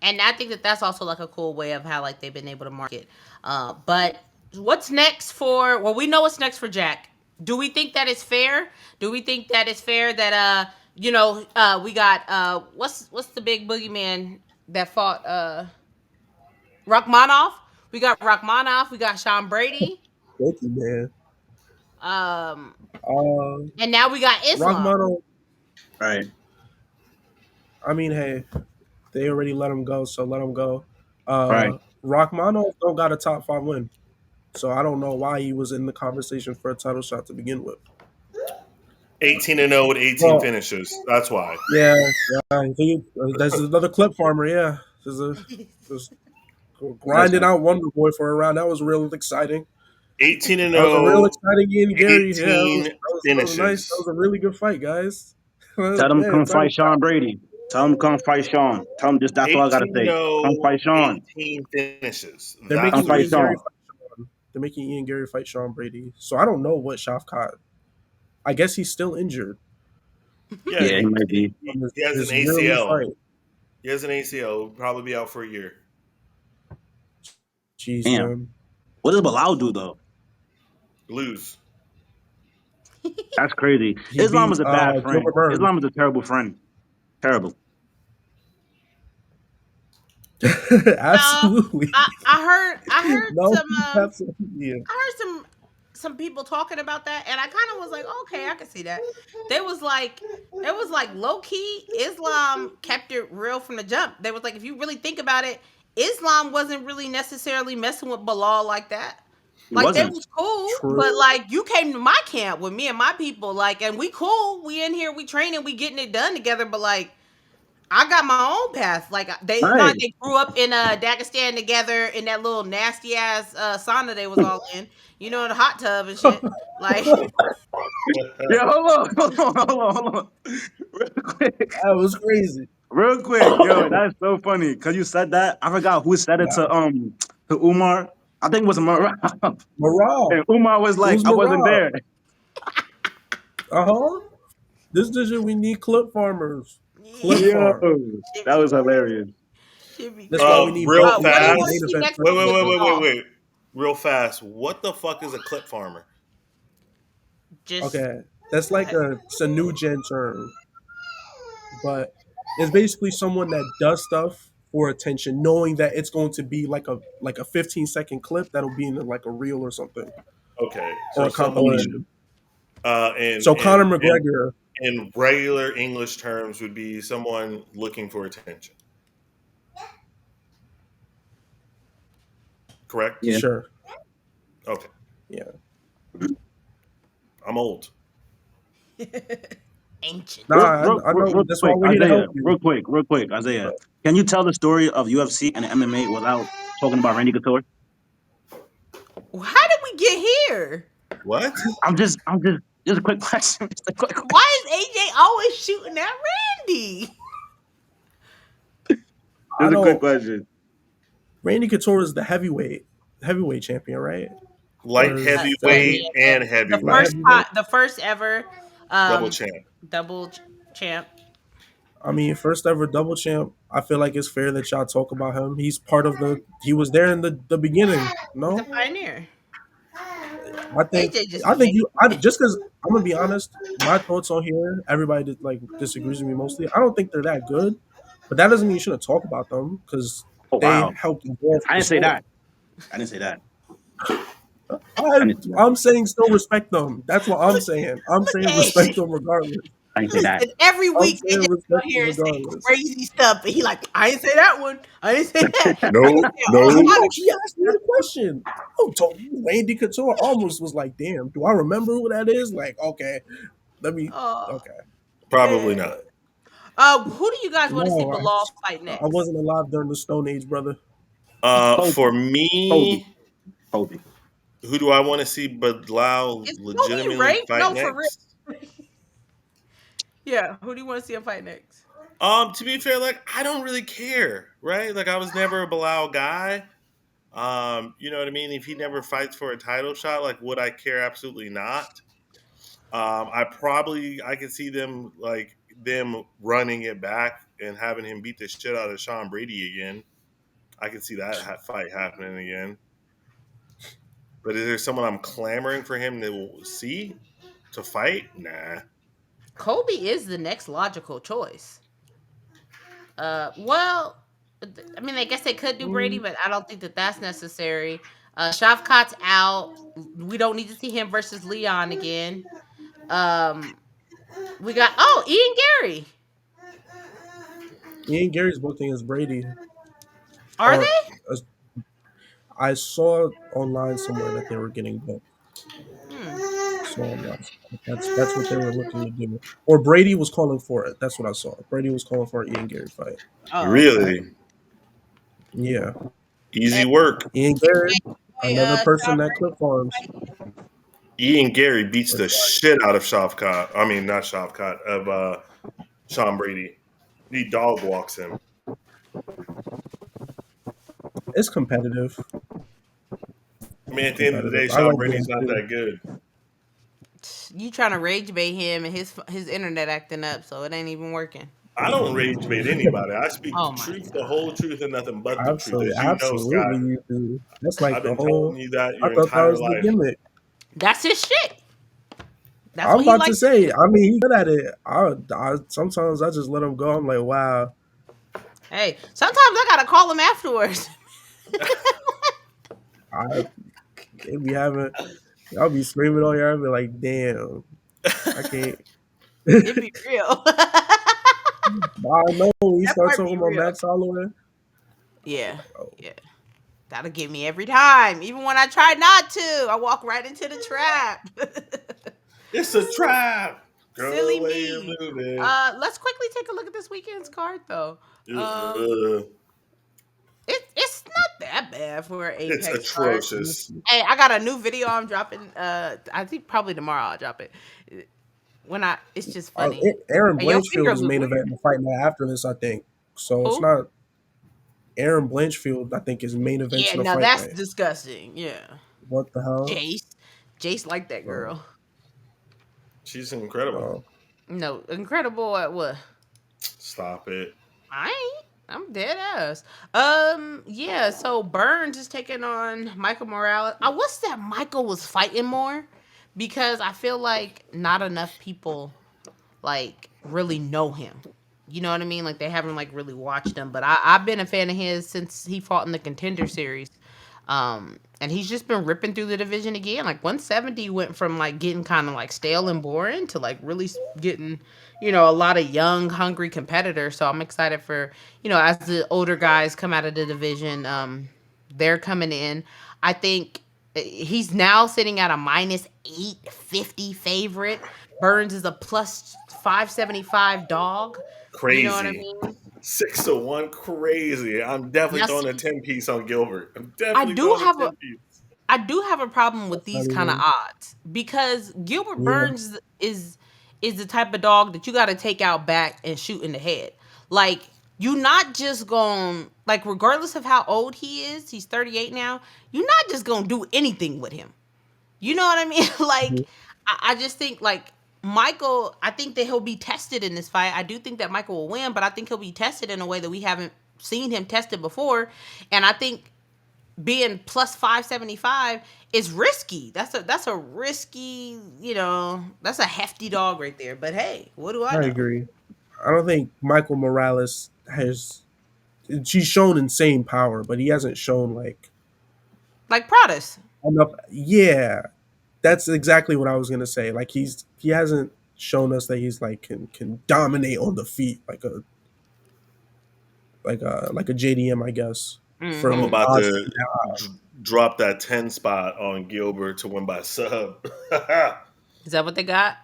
And I think that that's also like a cool way of how like they've been able to market. But what's next for? Well, we know what's next for Jack. Do we think that it's fair? Do we think that it's fair that we got what's the big boogeyman that fought Rachmanov? We got Rachmanov, we got Sean Brady, Thank you, man. um, Uh, and now we got Islam. Rachmanov, Right. I mean, hey, they already let him go, so let him go. Right. Rachmanov don't got a top five win, so I don't know why he was in the conversation for a title shot to begin with. 18-0 with 18 Well, finishes. That's why. yeah, there's another clip farmer. Yeah, there's That's grinding out Wonder Boy for a round. That was real exciting. 18 and That was a real 0, exciting Ian Gary. Yeah, 18 that was nice. That finishes. was a really good fight, guys. Tell them Yeah, come tell him, fight Sean Brady. Tell them come fight Sean. Tell them just that's all I gotta 18 say. Come 0, fight Sean. 18 finishes. they're That's Come making the fight Ian Gary Sean. result. fight Sean. They're making Ian Gary fight Sean Brady. So I don't know what Shafkat. I guess he's still injured Yeah, Yeah, he might be. from he has an this yearly ACL. fight. He has an ACL. He'll probably be out for a year. Jeez, Damn. man. What does Bilal do though? Lose. That's crazy. He Islam beat is a bad Gilbert friend. Burns. Islam is a terrible friend. Terrible. No, Absolutely. I heard No, some absolutely. Yeah. I heard some people talking about that, and I kind of was like, okay, I can see that. There was like low key Islam kept it real from the jump. They was like, if you really think about it, Islam wasn't really necessarily messing with Bilal like that. He Like they wasn't. was cool, True. but like you came to my camp with me and my people, like, and we cool. We in here, we training, we getting it done together. But like, I got my own path. Like they, it's not Right. like they grew up in Dagestan together in that little nasty ass sauna they was all in. You know, the hot tub and shit. Like, Yeah, hold on. Real quick. That was crazy. Real quick. Yo, that's so funny. Cause you said that. I forgot who said it Nah. to Umar. I think it was Marab. Morale. And Umar was It like, was I wasn't morale. there. Uh-huh. This division, we need clip farmers. Clip yeah, Yo, farm. should that be was crazy. hilarious. Should be That's why we crazy. need Real Burton What do as you the want fast. main to see event next Wait, week wait, person. with wait, wait, wait, Bilal? wait. Real fast. What the fuck is a clip farmer? Just Okay. That's like it's a new gen term. But it's basically someone that does stuff for attention, knowing that it's going to be like a 15-second clip that'll be in like a reel or something. Okay, Or so a someone compilation. in So Conor McGregor, in regular English terms would be someone looking for attention. Correct? Yeah. sure. Okay. Yeah. I'm old. ancient. Nah, I know. Real That's why quick, we're here to Isaiah. help you. Real quick, Isaiah. Can you tell the story of UFC and MMA without talking about Randy Couture? How did we get here? What? Just a quick question. Just a quick question. Why is AJ always shooting at Randy? I Just a quick don't. question. Randy Couture is the heavyweight champion, right? Or Light is Yeah, heavyweight yeah, yeah. and light heavyweight. heavyweight? The first ever Double um champ. double champ. I mean, first ever double champ. I feel like it's fair that y'all talk about him. He's part of the. He was there in the beginning. He's a No, pioneer. I think AJ just I be think making you. Just because I'm gonna be honest, my thoughts on here. Everybody like disagrees with me mostly. I don't think they're that good, but that doesn't mean you shouldn't talk about them because Oh they wow. helped evolve I the didn't say sport. that. I didn't say that. I I, didn't say that. I'm saying still respect them. That's what I'm saying. I'm look saying at respect AJ. them regardless. I didn't say that. Listen, every I'm week AJ saying on respect them here and say regardless. crazy stuff, and he like, I didn't say that one. I didn't say that. I No, be saying I all no. know kind of he asked me the question. I told you Randy Couture almost was like, damn, do I remember who that is? Like, okay, let me oh okay. Probably man. not. Who do you guys want to see No, Bilal fight I next? wasn't alive during the Stone Age, brother. For Kobe. Kobe. me, Kobe. who do I want to see Bilal Is Kobe legitimately ranked? fight No, for real. next? Yeah, who do you want to see him fight next? To be fair, like I don't really care, right? Like I was never a Bilal guy. You know what I mean? If he never fights for a title shot, like would I care? Absolutely not. I could see them running it back and having him beat the shit out of Sean Brady again. I could see that fight happening again. But is there someone I'm clamoring for him to see to fight? Nah. Kobe is the next logical choice. Well, I mean, I guess they could do Brady, Mm, but I don't think that that's necessary. Shavkat's out. We don't need to see him versus Leon again. Um, we got Ian Gary. Ian Gary's booking as Brady, Are or they? as I saw online somewhere that they were getting booked. Hmm. So I'm not sure. That's what they were looking to do. Or Brady was calling for it. That's what I saw. Brady was calling for an Ian Gary fight. Oh, okay. Really? Yeah, Easy And work. Ian Gary, another person Sean that Brady clip farms. fight. Ian Gary beats But the shit out of Shavkat. I mean, not Shavkat, of Sean Brady. He dog walks him. It's competitive. I mean, at the end of the day, I Sean like Brady's Brady not too. that good. You trying to rage bait him and his internet acting up, so it ain't even working. I don't rage bait anybody. I speak the Oh my truth, the god. whole truth, and nothing but the truth. Absolutely, As you know, absolutely, Scott, you do. That's like I've the been telling whole. you that I your thought that entire was the life. gimmick. That's his shit. That's I'm what he about to likes to say. do. I mean, he's good at it. I sometimes I just let him go. I'm like, wow. Hey, sometimes I gotta call him afterwards. I they be having. I'll be screaming on here. I'll be like, damn, I can't. It'd be real. I know when you That start part talking be about real. Max Holloway. Yeah, Oh, yeah. That'll get me every time. Even when I try not to, I walk right into the trap. It's a trap. Girl, the Silly way you're me. moving. Let's quickly take a look at this weekend's card, though. Um, Ugh. it's not that bad for an It's Apex card. atrocious. Hey, I got a new video I'm dropping. I think probably tomorrow I'll drop it. It's just funny. Aaron Hey, your Blanchfield fingers is look main weird. event in the fight night after this, I think. So it's Who? not Aaron Blanchfield. I think is main event Yeah, in the now fight that's night. disgusting. Yeah, What the hell? Jace. Jace like that Oh, girl. She's incredible. oh. No, incredible at what? Stop it. I ain't. I'm dead ass. Yeah. So Burns is taking on Michael Morales. I wish that Michael was fighting more, because I feel like not enough people like really know him. You know what I mean? Like they haven't like really watched him. But I've been a fan of his since he fought in the Contender Series. And he's just been ripping through the division again. Like 170 went from like getting kind of like stale and boring to like really getting, a lot of young, hungry competitors. So I'm excited for, as the older guys come out of the division, they're coming in. I think he's now sitting at a minus 850 favorite. Burns is a plus 575 dog. You know what I Crazy. mean? 6-1, crazy. I'm definitely Now, throwing a see, 10 piece on Gilbert. I'm I definitely do throwing a have a 10 piece. I do have a problem with That's not these kind of even. odds, because Gilbert Yeah, Burns is the type of dog that you got to take out back and shoot in the head. Like, you not just going, like, regardless of how old he is, he's 38 now. You're not just gonna do anything with him. You know what I mean? Like, mhm. I just think like Michael. I think that he'll be tested in this fight. I do think that Michael will win, but I think he'll be tested in a way that we haven't seen him tested before. And I think being plus 575 is risky. That's a risky, that's a hefty dog right there. But hey, what do I I know? agree. I don't think Michael Morales has. She's shown insane power, but he hasn't shown like Like Protus. enough. Yeah, that's exactly what I was gonna say. Like he hasn't shown us that he's like can dominate on the feet like a JDM, I guess. I'm From Mm-hmm. about odds to to be that high. drop that 10 spot on Gilbert to win by sub. I Is that what they got?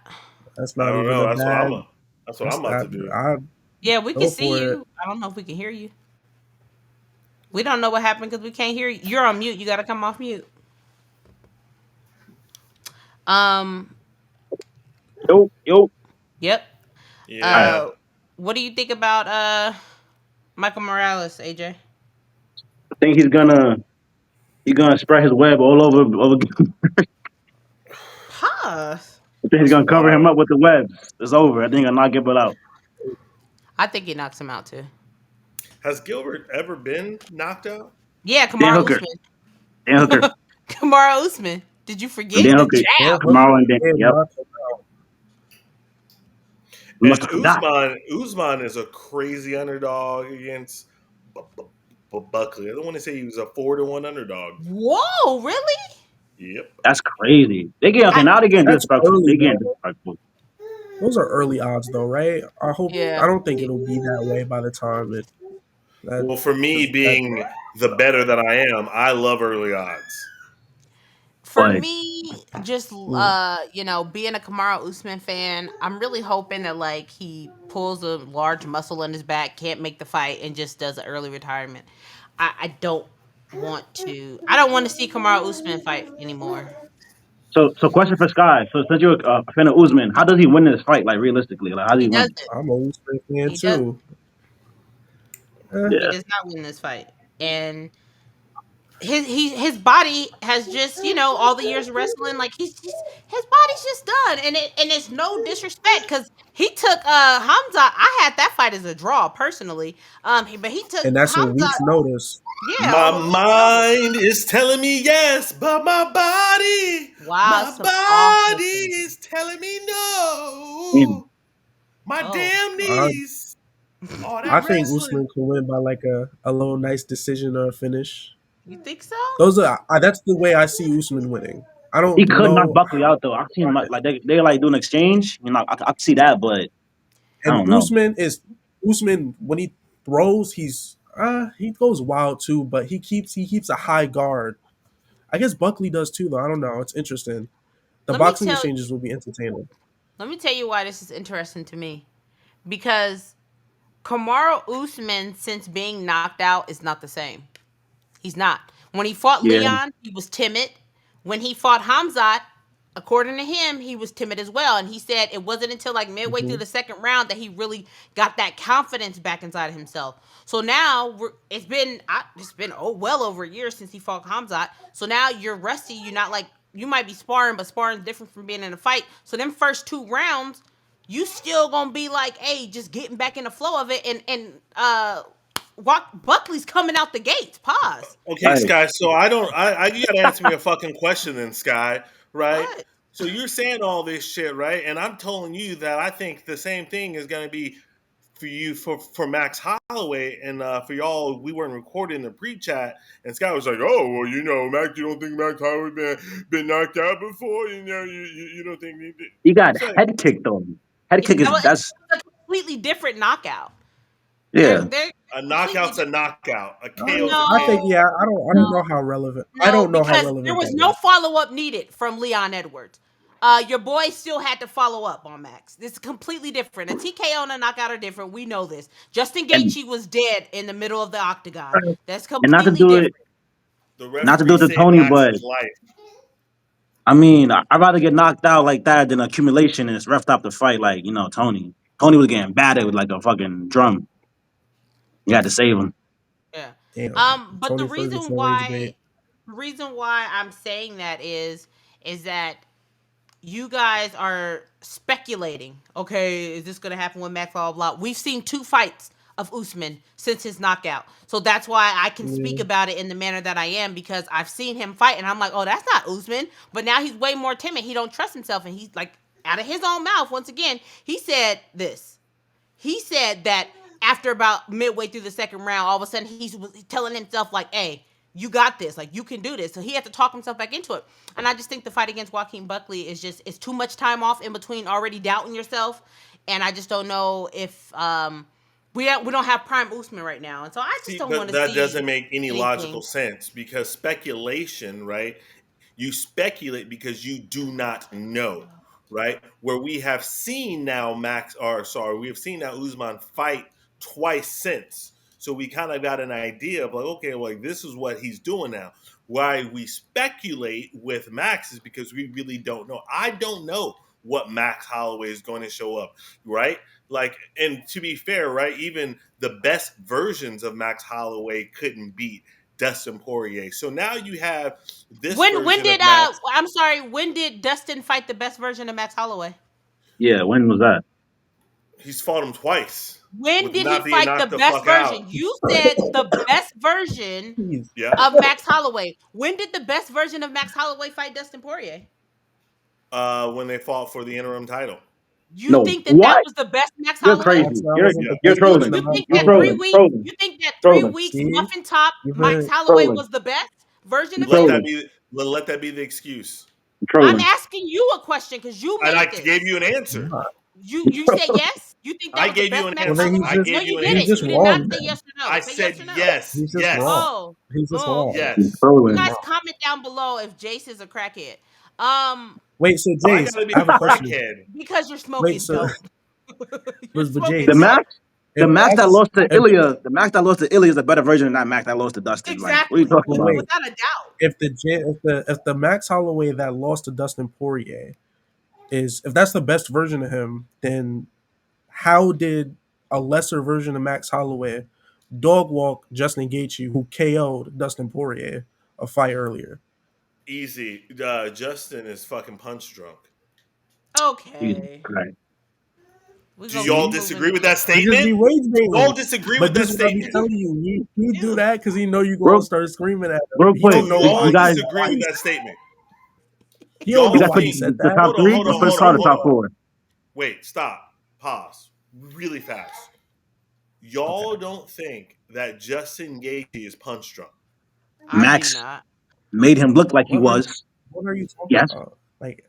That's not don't even know. a bad. That's what I'm That's about that. to do. I Yeah, we can go see for it. you. I don't know if we can hear you. We don't know what happened because we can't hear you. You're on mute. You got to come off mute. Um. Yo. Yep. All right. Yeah. Uh. What do you think about Michael Morales, AJ? I think he's gonna spread his web all over. Huh. I think he's That's gonna cover him wild. up with the webs. It's over. I think I'll knock Gilbert out. I think he knocks him out too. Has Gilbert ever been knocked out? Yeah, Dan Kamara Hooker. Usman. Dan Hooker. Kamara Usman. Did you forget Dan the Hooker. Dan jab? Hooker Tomorrow and Dan. did Yep. knock him out. We must And have forgot. Usman is a crazy underdog against Buckley. I don't want to say he was a 4-1 underdog. Whoa, really? Yep. That's crazy. They get okay. I, Now they're getting That's disrespectful. early They getting though. disrespectful. Those are early odds though, right? yeah. I don't think it'll be that way by the time it that Well, for me because that being the better that I am, I love early odds. For But me, just mm, being a Kamara Usman fan, I'm really hoping that like he pulls a large muscle in his back, can't make the fight, and just does an early retirement. I don't want to. I don't want to see Kamara Usman fight anymore. So question for Sky. So since you're a fan of Usman, how does he win this fight? Like realistically, like how does He he win? doesn't. I'm a Usman fan He doesn't. too. Eh, He Yeah, does not win this fight, and his body has just all the years of wrestling, like his body's just done, and it's no disrespect because he took Hamza. I had that fight as a draw personally, but he took and that's a Hamza, week's notice. yeah, My on a week's notice. mind is telling me yes, but Wow, my some awful body things. is telling me damn. no. My Oh, damn I, knees. All I that think wrestling. Usman can win by like a little nice decision or a finish. you think so? That's the way I see Usman winning. I He don't could knock know. Buckley out though. I've seen him like they like do an exchange. You know, I can see that, but I And don't know. Usman when he throws, he goes wild too, but he keeps a high guard. I guess Buckley does too, though. I don't know. It's interesting. The Let me boxing tell exchanges will be entertaining. let me tell you why this is interesting to me, because Kamaru Usman, since being knocked out, is not the same. He's not. When he fought Yeah, Leon, he was timid. When he fought Hamzat, according to him, he was timid as well. And he said it wasn't until like midway through Hmm. the second round that he really got that confidence back inside himself. So now it's been well over a year since he fought Hamzat. So now you're rusty. You're not like you might be sparring, but sparring is different from being in a fight. So them first two rounds, you still gonna be like, hey, just getting back in the flow of it, Buckley's coming out the gates. Pause. Okay, right. Sky. So I don't. you gotta answer me a fucking question, then, Sky. Right. What? So you're saying all this shit, right? And I'm telling you that I think the same thing is gonna be for you for Max Holloway and for y'all. We weren't recording the pre-chat, and Sky was like, "Oh, well, Max, you don't think Max Holloway been knocked out before? You don't think he did?" He got It's like, head kicked though. Head Yeah, kick is that's a completely different knockout. They're yeah. they're a completely knockout's a different. knockout. A KO's a I think KO. No, yeah. I don't know how relevant. I no, don't know how because there relevant was that no is. follow up needed from Leon Edwards. Your boy still had to follow up on Max. This is completely different. A TKO and a knockout are different. We know this. Justin And Gaethje was dead in the middle of the octagon. That's and not to completely do it different. The not to do referee it to saved Tony, but Max's life. I mean, I'd rather get knocked out like that than accumulation and it's roughed up the fight like, Tony. Tony was getting battered with like a fucking drum. You had to save him. Yeah. Damn, But the Tony reason Ferguson rage why bait. I'm saying that is that you guys are speculating. Okay, is this going to happen with Mac? Blah, blah, blah. We've seen two fights of Usman since his knockout. So that's why I can speak Yeah. about it in the manner that I am, because I've seen him fight and I'm like, oh, that's not Usman. But now he's way more timid. He don't trust himself. And he's like, out of his own mouth, once again, he said this. He said that after about midway through the second round, all of a sudden he was telling himself like, "Hey, you got this. Like you can do this." So he had to talk himself back into it. And I just think the fight against Joaquin Buckley is just it's too much time off in between already doubting yourself. And I just don't know if we don't have prime Usman right now, and so I just See, don't want but to that see doesn't make any logical anything. sense because speculation, right? You speculate because you do not know, right? Where we have seen now we have seen now Usman fight twice since. So we kind of got an idea of like, okay, like this is what he's doing now. Why we speculate with Max is because we really don't know. I don't know what Max Holloway is going to show up, right? Like, and to be fair, right, even the best versions of Max Holloway couldn't beat Dustin Poirier. So now you have this When version of did Max. I'm sorry, when did Dustin fight the best version of Max Holloway? Yeah, when was that? He's fought him twice When with did he not being fight the knocked the best fuck out. version? You said the best version Jeez. Yeah. of Max Holloway. When did the best version of Max Holloway fight Dustin Poirier? When they fought for the interim title. You No, think that what? was the best Max You're Holloway? That's crazy. that You're wasn't Yeah. the you're best version trolling. of You Max think You're that Holloway. trolling. Trolling. you think that three Trolling. weeks See, muffin top you've Max heard. Holloway Trolling. was the best version You're of Let him? that trolling. be let that be the excuse. You're I'm trolling. asking you a question because you And I made gave this. you an answer. Nah. You said yes. You think that I was the gave you best an Max Well, then answer. he's Holloway? I just No, gave you you an he's didn't. just answer. You did not wrong say then. yes or no. I Say yes said or no. yes. He's just wrong. Yes. Oh, He's just oh, wrong. okay. You're Yes. You trolling. guys comment down below if Jace is a crackhead. Wait, so Why Jace, gotta be I have a a question. crackhead? Because you're Wait, smoking so dope. You're but smoking The Jace, dope. Max? if Max, if The Max that lost to Ilya is a better version of that Max that lost to Dustin. Like, what are you Exactly. talking but about? wait, Without a doubt. if the Max Holloway that lost to Dustin Poirier is, if that's the best version of him, then how did a lesser version of Max Holloway dog walk Justin Gaethje, who KO'd Dustin Poirier a fight earlier? Easy. Justin is fucking punch drunk. Jesus Okay. Christ. We're Do gonna y'all keep See, moving disagree the with that he just statement? be rage Y'all baiting. disagree But with this that is what I be statement? telling you. He do Ew. that because he know you gonna Real, start screaming at him. real He quick, don't Do know you y'all why. guys, disagree with that statement? He don't Y'all know you guys why put he think, said the that. top hold on, three? hold Let's on, put hold start on, the hold top on. four. Wait, stop. Pause. Really fast. Y'all Okay. don't think that Justin Gaethje is punch drunk? I do Max not. made him look like he What are was. what are you talking Yes. about? Like,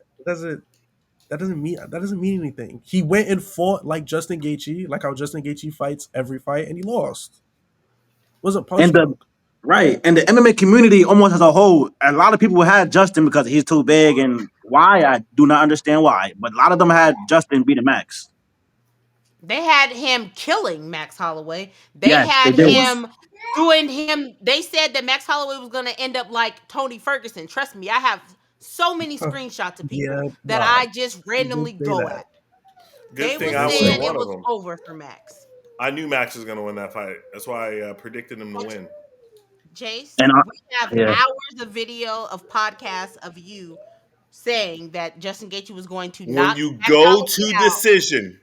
that doesn't mean anything. He went and fought like Justin Gaethje, like how Justin Gaethje fights every fight, and he lost. Wasn't punch And the drunk. right. And the MMA community almost as a whole, a lot of people had Justin because he's too big and why I do not understand why. But a lot of them had Justin beating Max. They had him killing Max Holloway. They Yes, they had It did. was him doing him. They said that Max Holloway was going to end up like Tony Ferguson. Trust me, I have so many screenshots of yeah, people that nah. I just He did randomly say go that. at. Good They He thing were I did say wasn't saying that. it one of was them. over for Max. I knew Max was going to win that fight. That's why I predicted him to win. Jace, And we have yeah. hours of video of podcasts of you saying that Justin Gaethje was going to When knock you Max go Holloway to out. decision,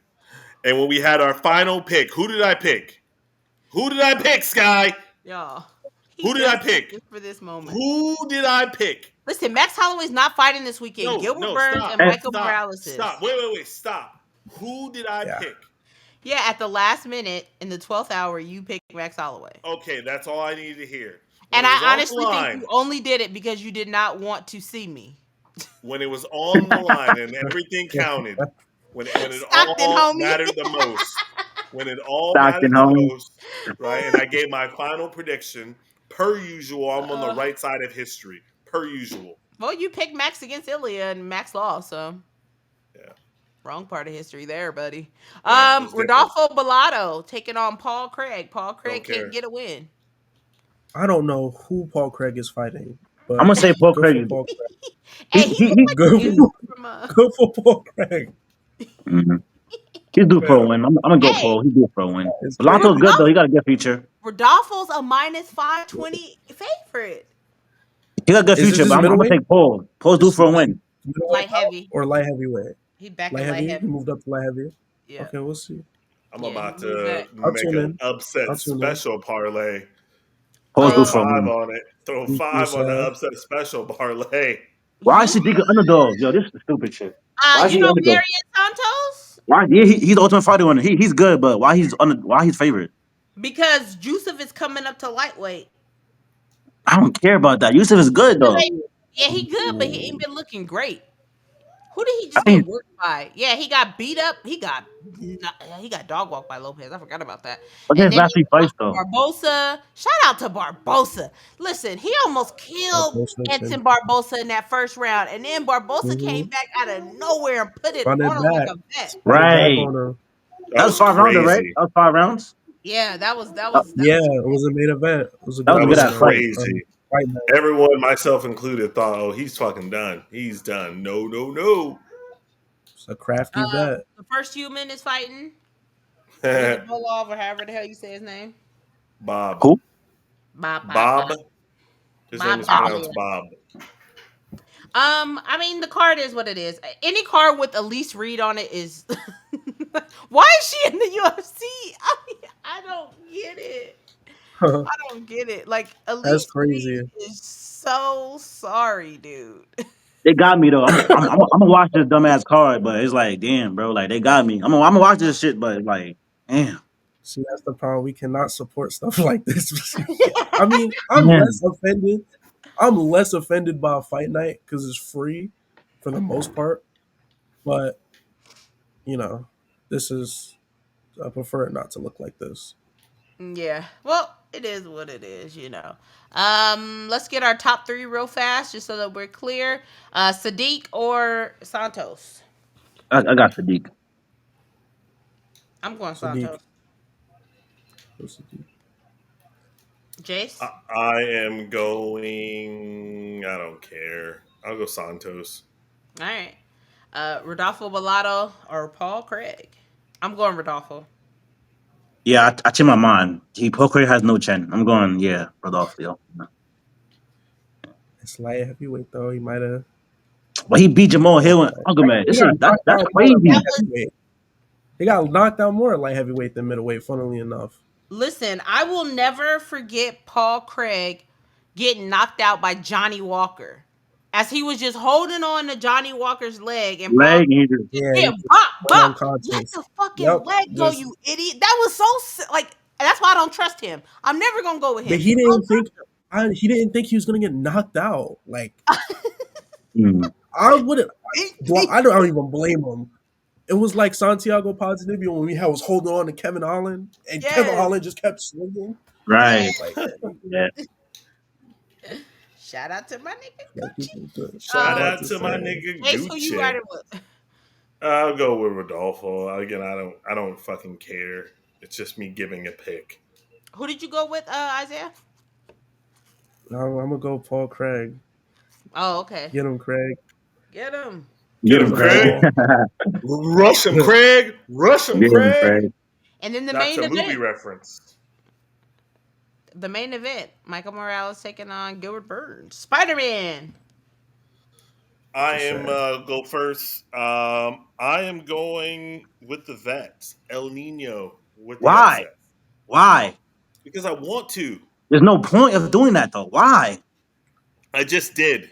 and when we had our final pick, who did I pick? Who did I pick, Sky? Y'all, he Who did I desperate pick? just for this moment. Who did I pick? Listen, Max Holloway's not fighting this weekend. No, Gilbert no, Burns stop, and And Michael stop, Morales is. stop. Wait, stop. Who did I Yeah. pick? Yeah, at the last minute in the 12th hour, you picked Max Holloway. Okay, that's all I needed to hear. When And it was I on the honestly think you line, only did it because you did not want to see me. when it was on the line and everything counted, when it Stockton, all homie. mattered the most, when it all Stockton, mattered the homie. most, right? And I gave my final prediction. Per usual, I'm on the Uh, right side of history. Per usual. well, you picked Max against Ilia and Max lost, so Yeah. wrong part of history there, buddy. Yeah, it's different. Rodolfo Bellato taking on Paul Craig. Paul Don't Craig can't care. get a win. I don't know who Paul Craig is fighting, I'm but gonna say Paul good for Craig. Paul Craig. Hey, he looked like Good a dude for, from good for Paul Craig. Mhm. He's due for a Fam. win. I'm gonna go Hey, Paul. He's due for a win. It's Belanto's good crazy. though. He got a good future. Rodolfo's a minus 520 favorite. He got a good Is this future, but his I'm gonna middleweight? take Paul. Paul's due Is for a he win. middleweight Light belt heavy. or light heavyweight? He back Light in light heavy. He heavy. moved up to light heavy. Yeah. Okay, we'll see. I'm Yeah, he about moved to back. I'll make tune an in. upset I'll tune in. special parlay. Paul's Throw due for a five win. on it. Throw Thank you, five on the sir. upset special parlay. Why is You he big underdog? Yo, this is the stupid shit. Why is you he know underdog? Marion Santos? Why? Yeah, he's the ultimate fighter winner. He's good, but why he's favorite? Because Joseph is coming up to lightweight. I don't care about that. Yusuf is good Because though. yeah, he good, but he ain't been looking great. Who did he I just get think worked by? Yeah, he got beat up. He got dog walked by Lopez. I forgot about that. look at And his then last he three fights though. lost to Barbosa. Shout out to Barbosa. Listen, he almost killed Congratulations. Edson Barbosa in that first round, and then Barbosa Mm-hmm. came back out of nowhere and put it Spun on it him like back. a vet. Spun it back Right. on him. That That was was 5 rounder, right? crazy. That was 5 rounds. Yeah, Yeah, it was a main event. It was a That good was a That good was main ass event. fight. crazy. Fight night. Everyone, myself included, thought, "Oh, he's fucking done. He's done." No, no, no. It's a crafty vet. The first human is fighting Billy Bolov or however the hell you say his name. Bob. Who? Bob, Bob, Bob, Bob. His name Bob is Bob. pronounced Dudley. Bob. I mean, the card is what it is. Any card with Elise Reed on it is. Why is she in the UFC? I don't get it. I don't get it. Like That's Elise Reed crazy. is so sorry, dude. They got me though. I'm gonna watch this dumbass card, but it's like, damn, bro, like they got me. I'm gonna watch this shit, but like, damn, See, that's the problem. We cannot support stuff like this. I mean, I'm man. less offended. I'm less offended by a fight night because it's free for the most part. But this is. I prefer it not to look like this. Yeah. Well, it is what it is. Let's get our top three real fast, just so that we're clear. Sadiq or Santos? I got Sadiq. I'm going Sadiq. Santos. Jace. I am going. I don't care. I'll go Santos. All right. Rodolfo Bellato or Paul Craig. I'm going Rodolfo. Yeah, I changed my mind. He Poker has no chin. I'm going, yeah, Rodolfo. It's light heavyweight though. He might have. But he beat Jamal Hill and Algomed. He This got is knocked that's out more at light crazy. heavyweight. He got knocked out more at light heavyweight than middleweight. Funnily enough. Listen, I will never forget Paul Craig getting knocked out by Johnny Walker. As he was just holding on to Johnny Walker's leg and Paul Leg, he just, just Yeah, yeah, he bop, went bop. Let unconscious. the fucking Yep. leg go, Just you idiot. That was so like that's why I don't trust him. I'm never gonna go with but him. he I don't didn't think. He didn't think he was gonna get knocked out. Like mm, I wouldn't. trust I don't even blame him. It was like Santiago Ponzinibbio when we was holding on to Kevin Holland, and Kevin Yes. Holland just kept swinging. right. Like, Yeah. Shout out to my nigga Gucci. Shout Um, out to my nigga Jace, who you Gucci. riding with? I'll go with Rodolfo. Again, I don't fucking care. It's just me giving a pick. Who did you go with, Isaiah? I'm gonna go Paul Craig. Oh, okay. Get him, Craig. Get him. Get Get Get him, him, the Craig. Craig. ball. Rush him, Craig. Rush him, Get him, Craig. Craig. And then the That's main a movie event. reference. The main event. Michael Morales taking on Gilbert Burns. Spider-Man. I am go first. I am going with the vets, El Nino with the Why? upset Why? because I want to. There's no point of doing that though. Why? I just did.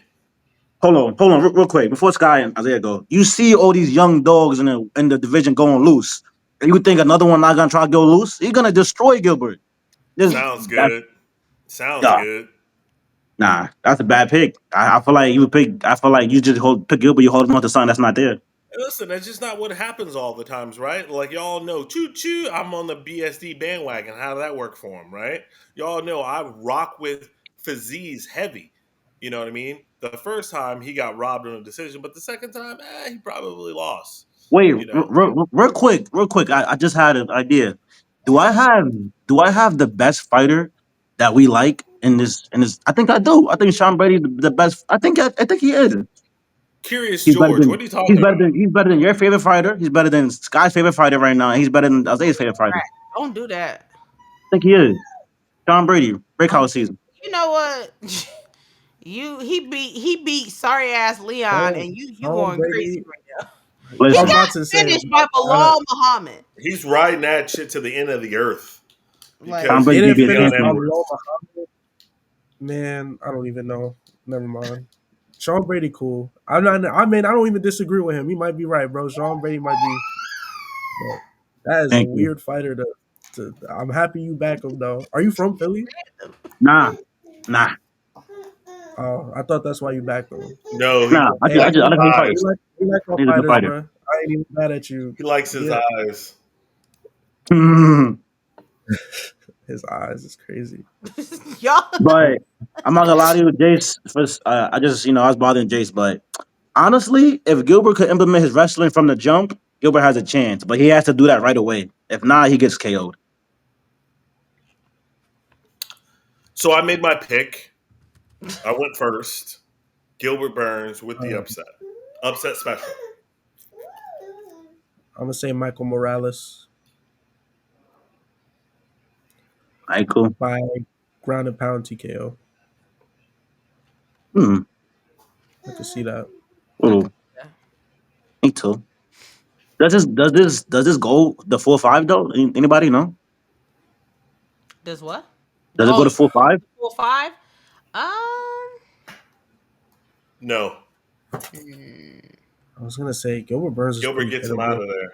Hold on, real quick before Sky and Isaiah go. You see all these young dogs in the division going loose. And you think another one not gonna try to go loose? He's gonna destroy Gilbert. This Sounds that's good. Sounds yeah. good. Nah, that's a bad pick. I feel like you would pick. I feel like you just pick Gilbert. You hold him on to something that's not there. Listen, that's just not what happens all the times, right? Like y'all know, choo choo. I'm on the BSD bandwagon. How did that work for him, right? Y'all know I rock with Fazeez heavy. You know what I mean? The first time he got robbed on a decision, but the second time, he probably lost. Wait, You know, real quick. I just had an idea. Do I have the best fighter that we like in this? I think I do. I think Sean Brady's the best. I think he is. Curious George, what are you talking about? He's better than your favorite fighter. He's better than Sky's favorite fighter right now. And he's better than Isaiah's favorite fighter. Don't do that. I think he is. Sean Brady, breakout season. You know what? He beat sorry ass Leon, Oh, and you Tom going crazy Brady. right now. He Listen, I'm got about to say, finished by Bilal Muhammad. He's riding that shit to the end of the earth Like Tom because Brady he he's didn't beat Leon finish Anthony. by Edwards. Muhammad. Man, I don't even know. Never mind. Sean Brady, cool. I'm not. I mean, I don't even disagree with him. He might be right, bro. Sean Brady might be. But that is a Thank you. weird fighter to. I'm happy you back him though. Are you from Philly? Nah. Oh, I thought that's why you backed him. No, Nah. I Hey, just I like how he eyes. fights. we like our He's a good fighters, fighter. bro. I ain't even mad at you. He likes his Yeah, eyes. his eyes is crazy. y'all. But I'm not gonna lie to you, Jace. First, I just I was bothering Jace, but honestly, if Gilbert could implement his wrestling from the jump, Gilbert has a chance. But he has to do that right away. If not, he gets KO'd. So I made my pick. I went first. Gilbert Burns with the upset. Upset special. I'm gonna say Michael Morales All right, cool. by ground and pound TKO. Hmm. I can see that. Cool. Me too. Does this go the 4-5 though? Anybody know? Does what? Does it go Oh, to 4-5? 4-5. No. I was gonna say Gilbert Burns is Gilbert pretty gets him hittable. out of there.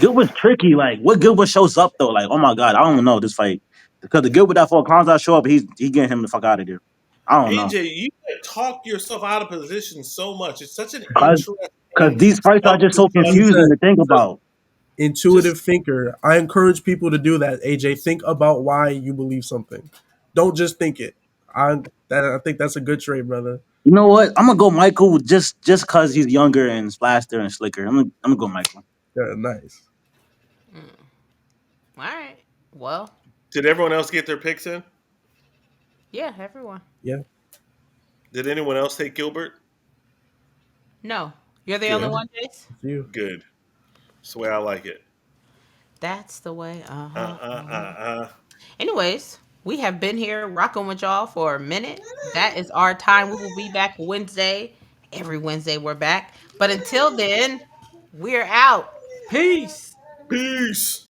Gilbert's tricky. Like what Gilbert shows up though? Like oh my god, I don't know this fight because the Gilbert that fought Kwanzaa show up, he getting him the fuck out of there. I don't know AJ, you can talk yourself out of position so much. It's such an because interesting these fights are just so He's confusing a to think about. intuitive thinker. I encourage people to do that. AJ, think about why you believe something. Don't just think it. I think that's a good trait, brother. You know what? I'm gonna go Michael just because he's younger and faster and slicker. I'm gonna go Michael. Yeah, nice. All right. Well, Did everyone else get their picks in? yeah, everyone. Yeah. Did anyone else take Gilbert? No, you're the only Good. No. one, Jace. It's you. Good. That's the way I like it. That's the way. Uh-huh. Uh. Anyways, we have been here rocking with y'all for a minute. That is our time. We will be back Wednesday. Every Wednesday we're back. But until then, we're out. Peace. Peace.